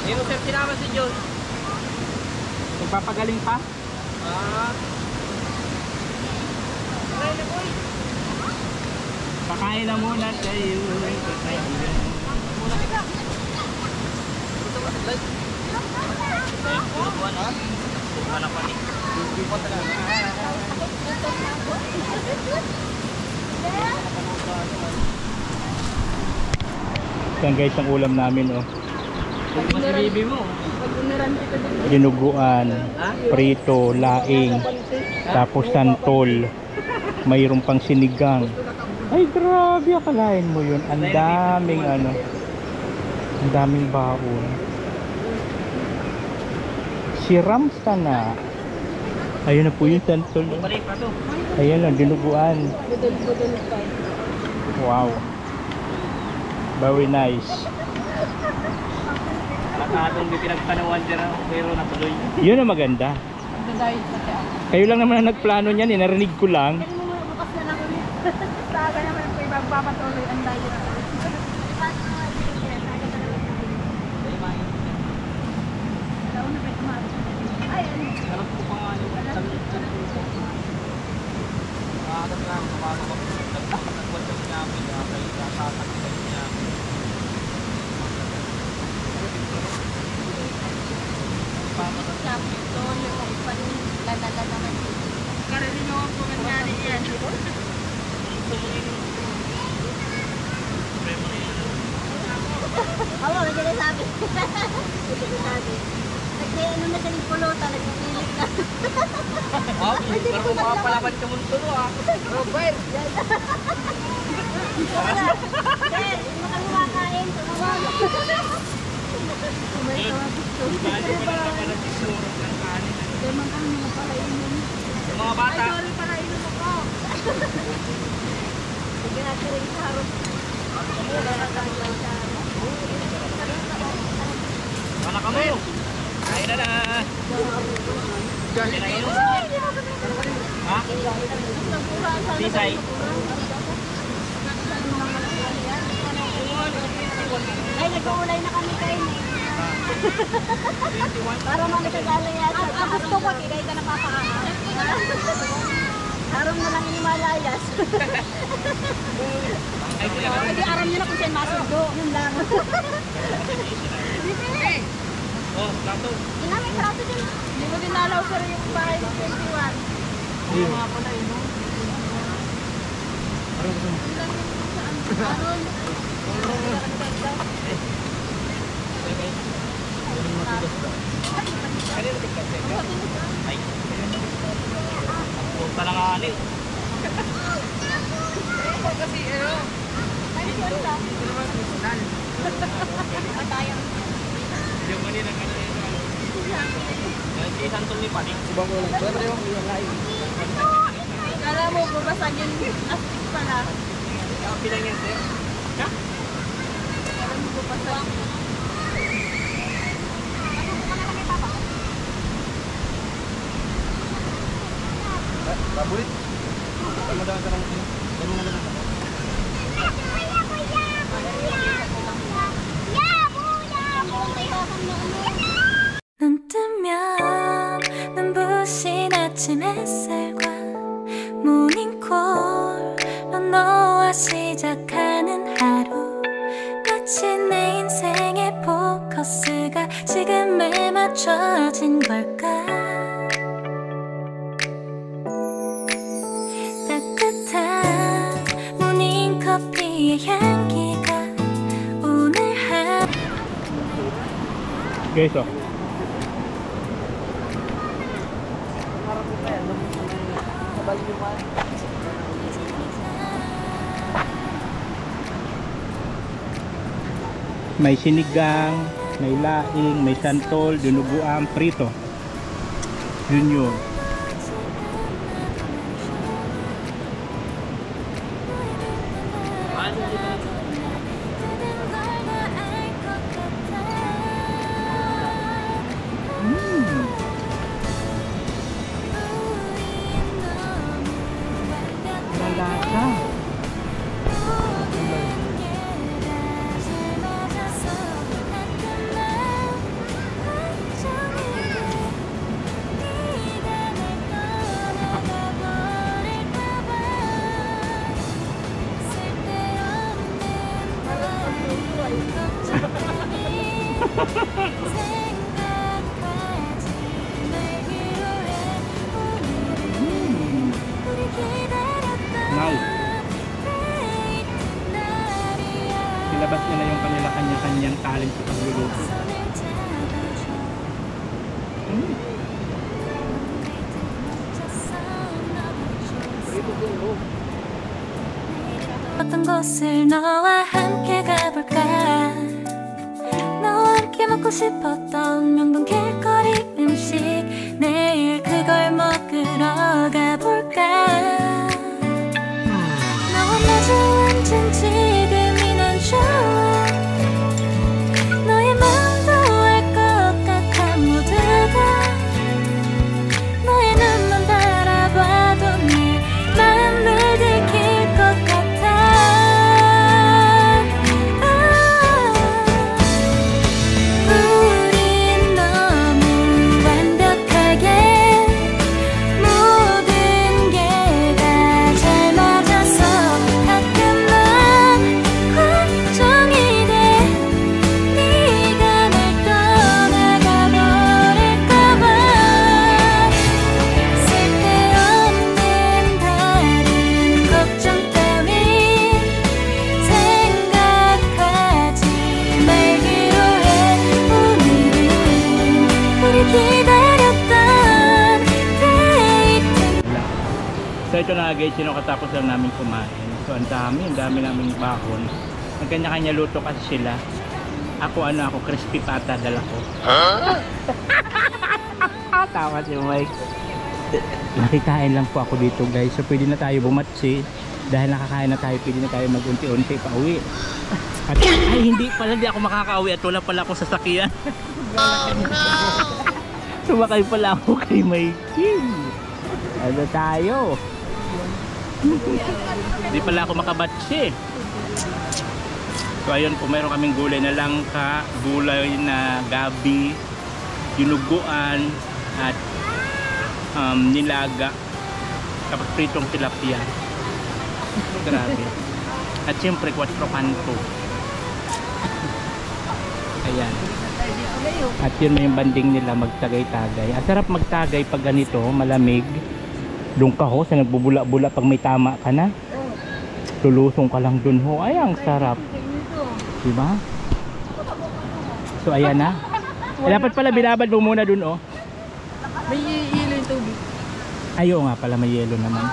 Sino sir sinama si John? Magpapagaling pa? Ah. Pakain na muna tayo. Muna kita. Ito ba sa live? Puro buwan ha? Wala pa ni. Hindi po talaga. Yan guys, ang ulam namin oh. Mas bibi mo. Dinuguan, prito, laing, tapos santol. Mayroon pang sinigang. Ay grabe, akalain mo yun. Ang daming ano. Ang daming baon. Siram sana. Ayun na po yung santol. Balik pa to. Ayan lang, dinuguan. Wow. Very nice. Nakatong di pinagpanawan dyan pero natuloy. Yun ang maganda. Magdadayit na siya. Kayo lang naman ang nagplano niyan, narinig ko lang. Bukas na lang ulit. Sa aga naman po ibagpapatuloy ang diet. Alam ko pa nga yung alam lang kapag nagpapagod kami namin kay sasakit niya. Karili nyo ang kumangyari yan. Oo, hindi na sabi. Hindi na sabi. Nag-ano na siya ng pulutan, nagpipilit na. Oh, pero kung makapalaban ka mong tulo Robert! Sir, hindi mo kami makain. Tumawag. Yung mga bata. Ay, sorry pala, inom ako. Sige natin rin sa harap. Mana kamu? Kain na na. Kinain mo? Ha? Bisay? Ay, nag-uulay na kami kayo. Para managkagala yata. Ang gusto ko, kigay ka napapakakas. Harong na lang inimalayas. Hindi, aram nyo na kung saan masundo. Yun lang. Oh, plato. May prato din. Hindi mo din nalaw sir yung bahay ng 21. Oo nga pala yun. Aron. Ay. Punta na nga anin. Kasi ano? Yung kanina si Santol ni Panik. Subang ulang. Pero yung live. Kala mo, babasagin as pala. Bilang yan, sir. Ha? Kala mo, babasagin. Babulit. Madalang ka lang. Ganun na lang. 눈 뜨면 눈부신 아침 햇살과 모닝콜로 너와 시작하는 하루 마치 내 인생의 포커스가 지금에 맞춰진 걸까 따뜻한 모닝커피의 향기가 오늘 하루 Guys, oh. May sinigang, may laing, may santol, dinuguan, prito. Yun. Lalasa. Nice. Ilabas nila yung kanila kanya-kanyang talent sa pagluluto. 어떤 곳을 너와 함께 가볼까 너와 함께 먹고 싶었던 명동 길거리 음식 내일 그걸 먹으러 가볼까 너와 마주 앉은 지금이 난 좋아 너의 마음도 알 것 같아 모두 다 너의 눈만 바라봐도 내 마음을 들킬 것 같아 우린 너무 완벽하게 모든 게 다 잘 맞아서 가끔 난 걱정이 돼 네가 날 떠나가 버릴까봐 쓸데없는 다른 걱정 따윈 생각하지 말기로 해 오늘은 우리 기다렸던 데이트 So ito na guys, katapos lang namin kumain. So ang dami naming bakon. Nagkanya-kanya luto kasi sila. Ako crispy pata dala ko. Tawa si Mike. Nakikain lang po ako dito guys. So pwede na tayo bumatsi. Dahil nakakain na tayo, pwede na tayo mag-unti-unti pa uwi. At ay hindi ako makaka-uwi at wala pala akong sasakyan. Sumakay pala ako kay Mikey. Ano tayo? Hindi pala ako makabatsi. So ayun po, meron kaming gulay na langka, gulay na gabi, dinuguan at nilaga, tapos pritong tilapia. Grabe. At siyempre 4 kanto. Ayan. At yun may banding nila magtagay-tagay. Ang sarap magtagay pag ganito, malamig. Doon ka ho, sa nagbubula-bula pag may tama ka na. Tulusong ka lang dun ho. Ay, ang sarap. Diba? So ayan na. Dapat pala binabad mo muna dun oh. May yelo yung tubig. Ayo nga pala, may yelo naman.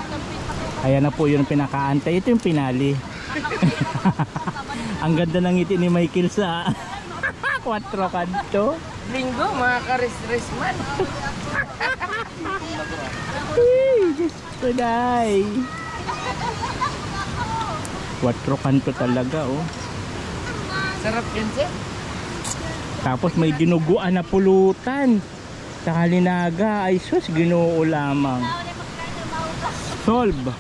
Ayan na po yung pinakaantay. Ito yung pinali. Ang ganda ng ngiti ni Michael sa 4 kanto. Linggo, mga kares-res man. Diyos ko day. 4 kanto talaga oh. Sarap yan sir. Tapos may dinuguan na pulutan. Sa kalinaga ay sus, ginoo lamang. Solve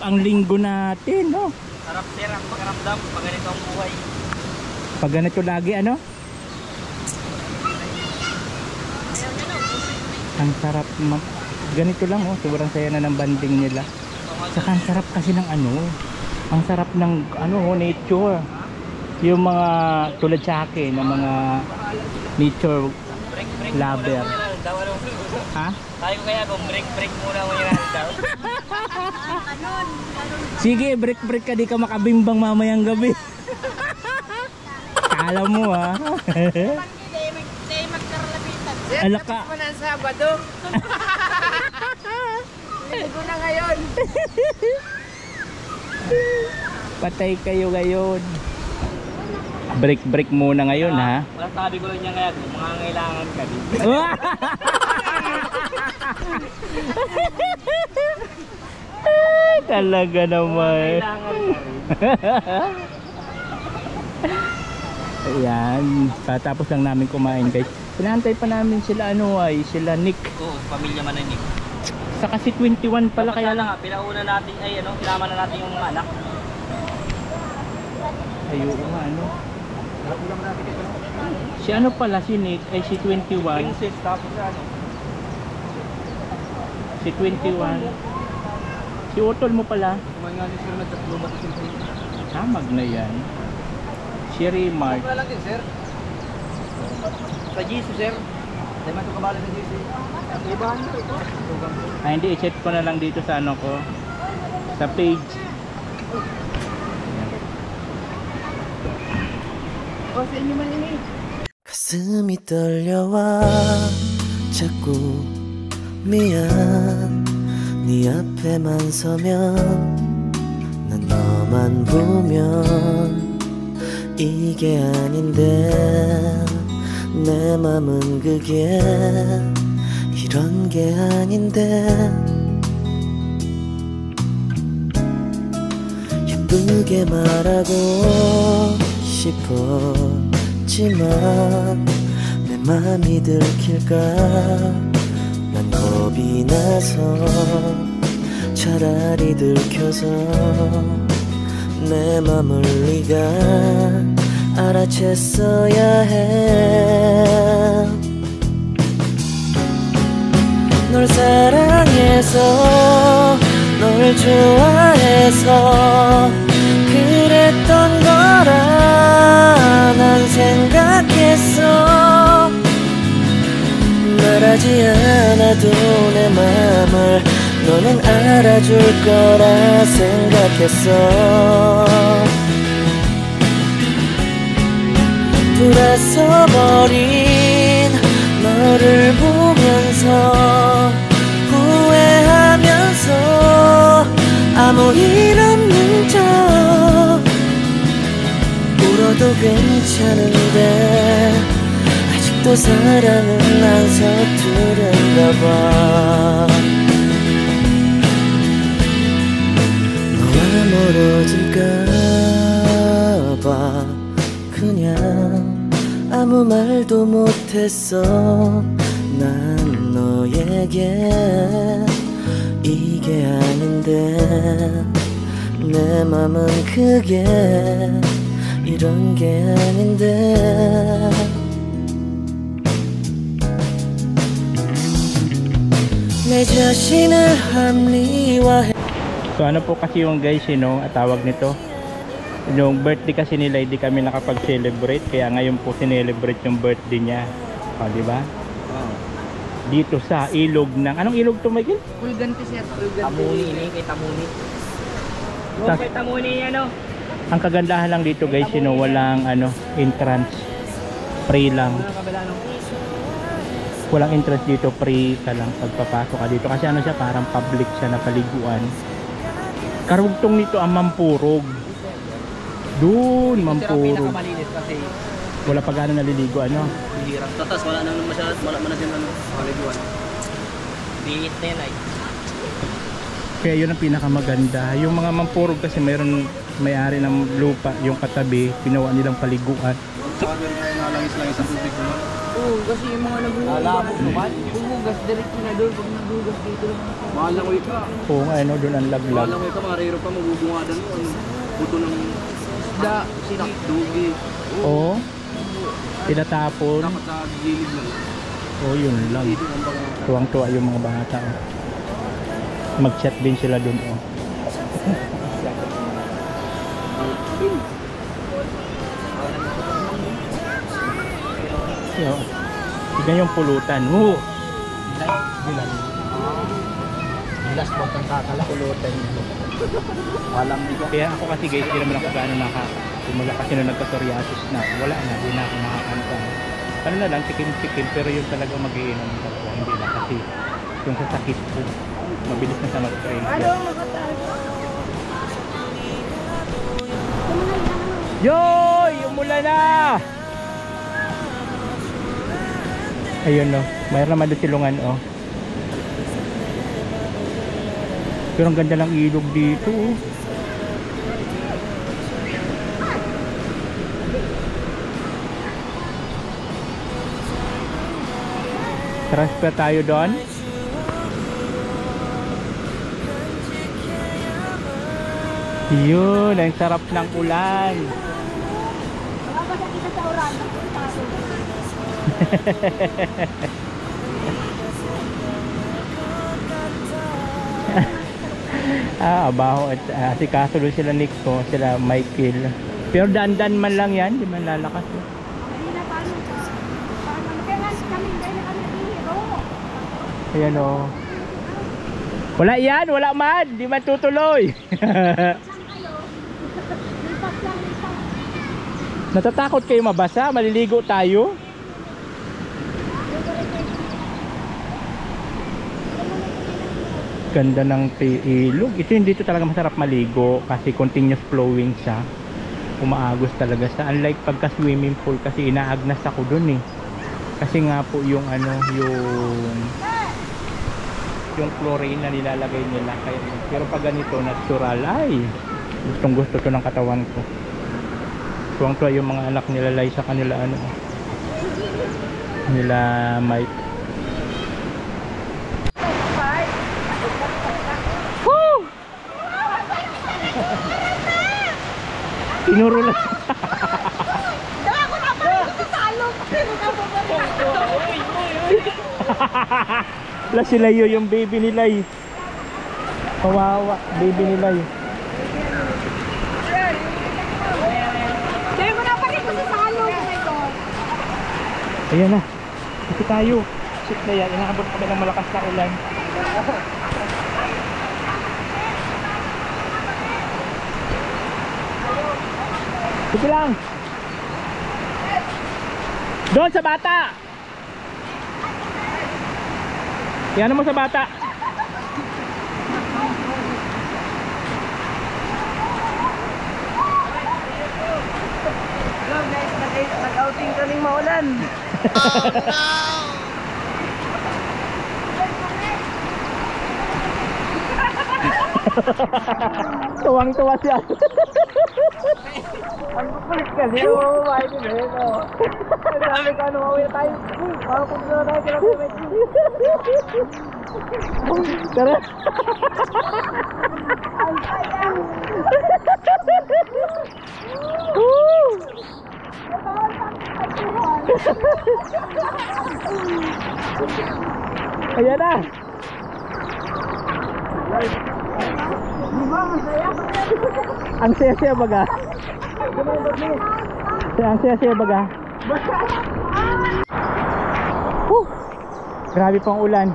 ang linggo natin no. Sarap sir ang pagramdam pag ganito ang buhay. Pag ganito lagi ano? Ang sarap ganito lang oh, sobrang saya na ng banding nila. Saka ang sarap kasi ng ano, ang sarap ng nature. Yung mga tulad sa akin, ng mga nature lover. Ha? Tayo kaya kung break muna mo yan daw. Sige, break ka, di ka makabimbang mamayang gabi. Alam mo ha. Alaka. Tapos mo na ang Sabado. Linggo na ngayon. Patay kayo ngayon. Break muna ngayon ha. Wala sabi ko lang niya ngayon, mangangailangan ka din. Talaga naman. Ayan, patapos lang namin kumain guys. Pinantay pa namin sila sila Nick. Oo, pamilya Mananig. Sa kasi 21 pala kaya lang. Pinauna natin pinama na natin yung mga anak. Ayun Si pala si Nick ay si 21. Princess tapos Si 21. Si Utol mo pala. Kumain nga ni sir na tatlo ba kasi Mag na yan. Si Remart. wala lang din sir. Sa GC sir. Di ba ito kabala sa GC? Ibahan mo ito. Hindi, i-check ko na lang dito sa ko. Sa page. O sa inyo man ini. 가슴이 떨려와 자꾸 미안 네 앞에만 서면 난 너만 보면 이게 아닌데 내 맘은 그게 이런 게 아닌데 예쁘게 말하고 싶었지만 내 맘이 들킬까 난 겁이 나서 차라리 들켜서 내 맘을 네가 알아챘어야 해 널 사랑해서 널 좋아해서 그랬던 거라 난 생각했어 말하지 않아도 내 맘을 너는 알아줄 거라 생각했어 돌아서 버린 너를 보면서 후회하면서 아무 일 없는 척 울어도 괜찮은데 아직도 사랑은 난 서투른가 봐 너와 멀어질까 봐 그냥 아무 말도 못했어 난 너에게 이게 아닌데 내 맘은 그게 이런 게 아닌데 내 자신을 합리화해 So po kasi yung guys tawag nito yung birthday kasi nila hindi kami nakapag-celebrate kaya ngayon po sinelebrate yung birthday niya di ba? Dito sa ilog ng anong ilog to Michael? Pulgante sir. Tamuni ini kay Tamuni. Kay Tamuni Ang kagandahan lang dito guys walang entrance free lang walang entrance dito free ka lang pagpapasok ka dito kasi siya parang public siya na paliguan karugtong nito ang Mampurog doon Mampurog kasi wala pa gano'n naliligo hirap tatas wala nang masyadong wala man na din paliguan bingit na yan ay kaya yun ang pinakamaganda yung mga Mampurog kasi mayroon may-ari ng lupa yung katabi pinawa nilang paliguan nalangis-langis ang tubig naman oo kasi yung mga naghuhugas naman huhugas diretso na doon pag naghuhugas dito malangoy ka oo nga doon ang laglag malangoy ka mariro pa magbubungadan mo buto ng isda dugi oo tinatapon dapat sa gilid lang oo yun lang tuwang-tuwa yung mga bata mag-chat din sila doon tignan yung pulutan gilas mo kang kakala pulutan walang bigat kaya ako kasi guys hindi naman ako gaano simula kasi nung nagka-psoriasis na wala na hindi na ako makakanta na lang tikim-tikim pero yung talagang mag-iinom ako hindi na kasi yung sa sakit ko mabilis na sa mag-train yoy! Yung umuulan na. Ayun no, mayroon naman doon silungan oh. Pero ang ganda ng ilog dito oh. Transfer tayo doon. Yun, ang sarap ng ulan. Abaho at si Kasulo sila Nico, sila Michael. Pero dandan man lang yan, di man lalakas. Ayan o. Wala yan, wala man, di man tutuloy. Natatakot kayo mabasa, maliligo tayo. Ganda ng ilog. Ito yung dito talaga masarap maligo kasi continuous flowing siya. Umaagos talaga siya. Unlike pagka swimming pool kasi inaagnas ako dun eh. Kasi nga po yung ano, yung chlorine na nilalagay nila. Pero pag ganito natural, ay gustong gusto to ng katawan ko. Tuwang-tuwa yung mga anak nila Lai sa kanila ano nila Mike. Woo! Tinuro lang. Wala sila yung baby nila eh. Kawawa, baby nila eh. Ayan na, kasi tayo. Shit na yan, inaabot kami ng malakas na ulan. Sige lang. Doon sa bata. Yan mo sa bata. Hello guys, nag-outing kaming maulan. Oh no! Tuwang-tuwa siya. Ang kulit ka niyo, ay di ba? Sabi ka ano mawala tayo. Para kung na tayo kila Messi. Tara. Ang sayang. Ayan na. Ang saya-saya baga. Ang saya-saya baga. Grabe pang ulan.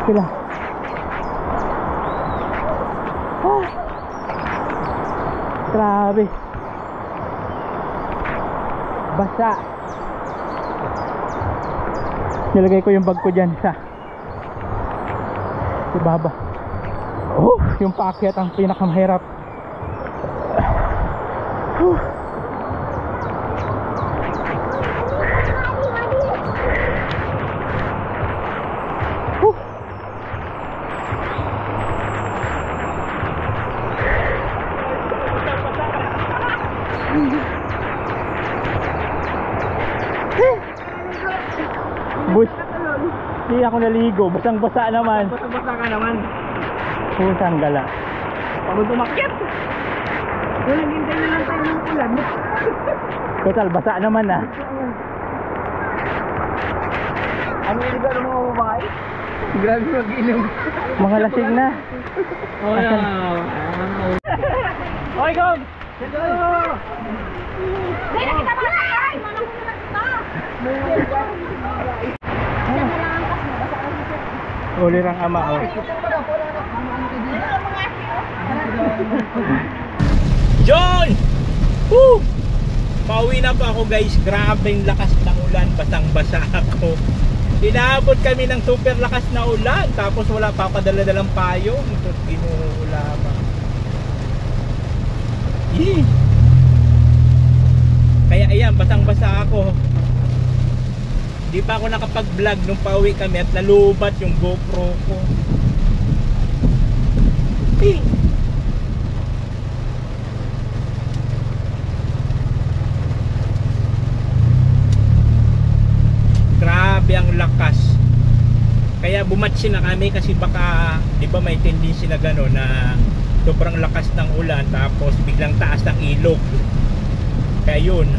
Sila. Grabe. Basa. Nilagay ko yung bag ko dyan sa ibaba. Oh, yung paakyat ang pinakamahirap. Bus. Hindi ako naligo, basang-basa naman. Basta ka naman. Pusang gala. Pagod umakyat. Walang hintay na lang tayo ng ulan. Total, basa naman ah. Ano yung liga ng mga babae? Grabe mag-inom. Mga lasing na. Oh, yeah. Okay, go! Dito! Hindi na kita matay! Manang Ulirang ama oh. John! Woo! Pauwi na po ako guys. Grabe yung lakas ng ulan. Basang-basa ako. Inaabot kami ng super lakas na ulan. Tapos wala pa padala-dalang payong. Ito ginuulan. Kaya ayan, basang-basa ako. Di pa ako nakapag-vlog nung pauwi kami at nalubat yung GoPro ko. Eh. Grabe ang lakas. Kaya bumatsi na kami kasi baka, di ba may tendency na gano'n na sobrang lakas ng ulan tapos biglang taas ng ilog. Kaya yun,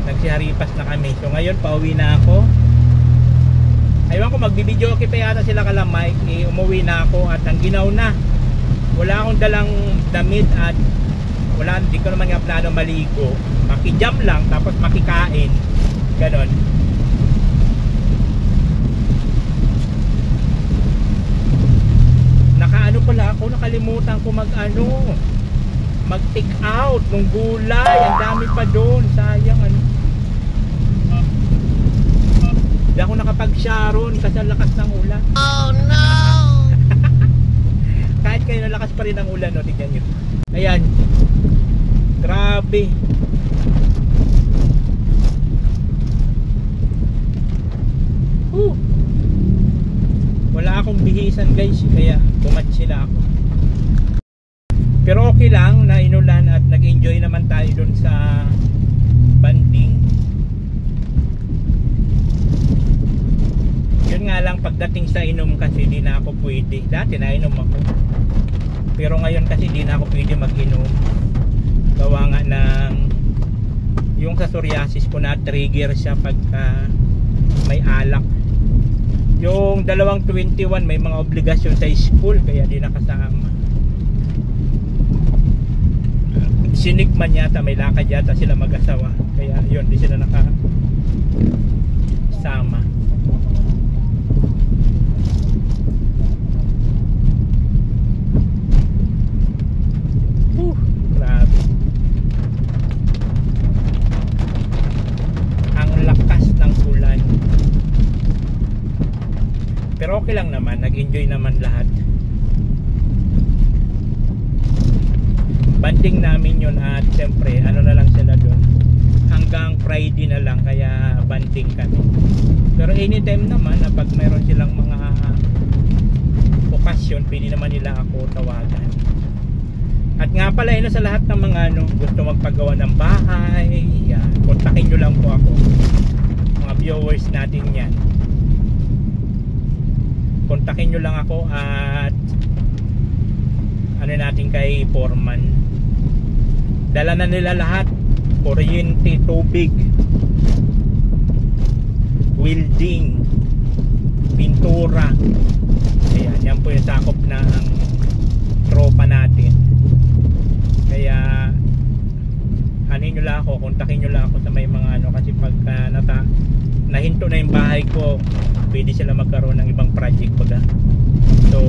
nagsiharipas na kami. So ngayon pauwi na ako. Aywan ko, magbibideo okay pa yata sila kalamay. Umuwi na ako at ang ginaw na. Wala akong dalang damit at wala, hindi ko naman nga plano maligo. Makijam lang tapos makikain. Ganon. Nakaano pala ako, nakalimutan ko mag-take out ng gulay. Ang dami pa doon, sayang ano. Hindi ako nakapag-sharon kasi ang lakas ng ulan. Oh no! Kahit kayo nalakas pa rin ang ulan, no? Tignan nyo. Ayan. Grabe. Wala akong bihisan guys, kaya bumatch sila ako. Pero okay lang na inulan at nag-enjoy naman tayo dun sa banding. Yun nga lang, pagdating sa inom kasi di na ako pwede. Dati nainom ako, pero ngayon kasi di na ako pwede mag-inom. Gawa nga ng yung sa psoriasis ko na trigger siya pagka may alak. Yung 221 may mga obligasyon sa school kaya di nakasama. Sinigman yata, may lakad yata sila mag-asawa, kaya yun, di sila nakasama. Grabe. Ang lakas ng ulan. Pero okay lang naman, nag-enjoy naman lahat. Banding namin yun at siyempre ano na lang sila doon hanggang Friday na lang, kaya banding kami. Pero anytime naman na pag mayroon silang mga okasyon, pwede naman nila ako tawagan. At nga pala, sa lahat ng mga gusto magpagawa ng bahay, yan, kontakin nyo lang po ako, mga viewers natin yan. Kontakin nyo lang ako at ano natin kay Foreman. Dala na nila lahat, kuryente, tubig, welding, pintura. Ayan, yan po yung sakop ng tropa natin. Kaya anin nyo lang ako, kontakin nyo lang ako sa may mga kasi pagka nahinto na yung bahay ko, pwede sila magkaroon ng ibang project baga. So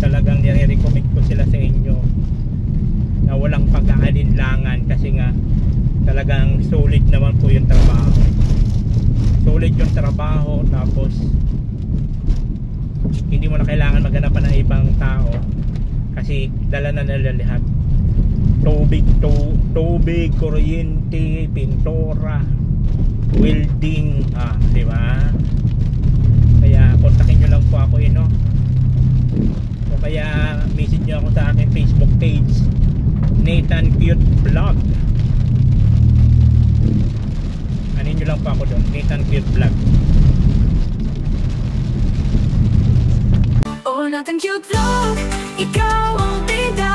talagang nire-recommend ko sila sa inyo na walang pag-aalinlangan kasi nga talagang solid naman po yung trabaho. Solid yung trabaho, tapos hindi mo na kailangan maghanapan ng ibang tao kasi dala na nila lahat. Tubig, kuryente, pintura, welding, di ba? Kaya kontakin nyo lang po ako o kaya message nyo ako sa aking Facebook page, Nathan Cute Vlog. Anin nyo lang po ako doon, Nathan Cute Vlog. Oh, Nathan Cute Vlog, ikaw ang bida.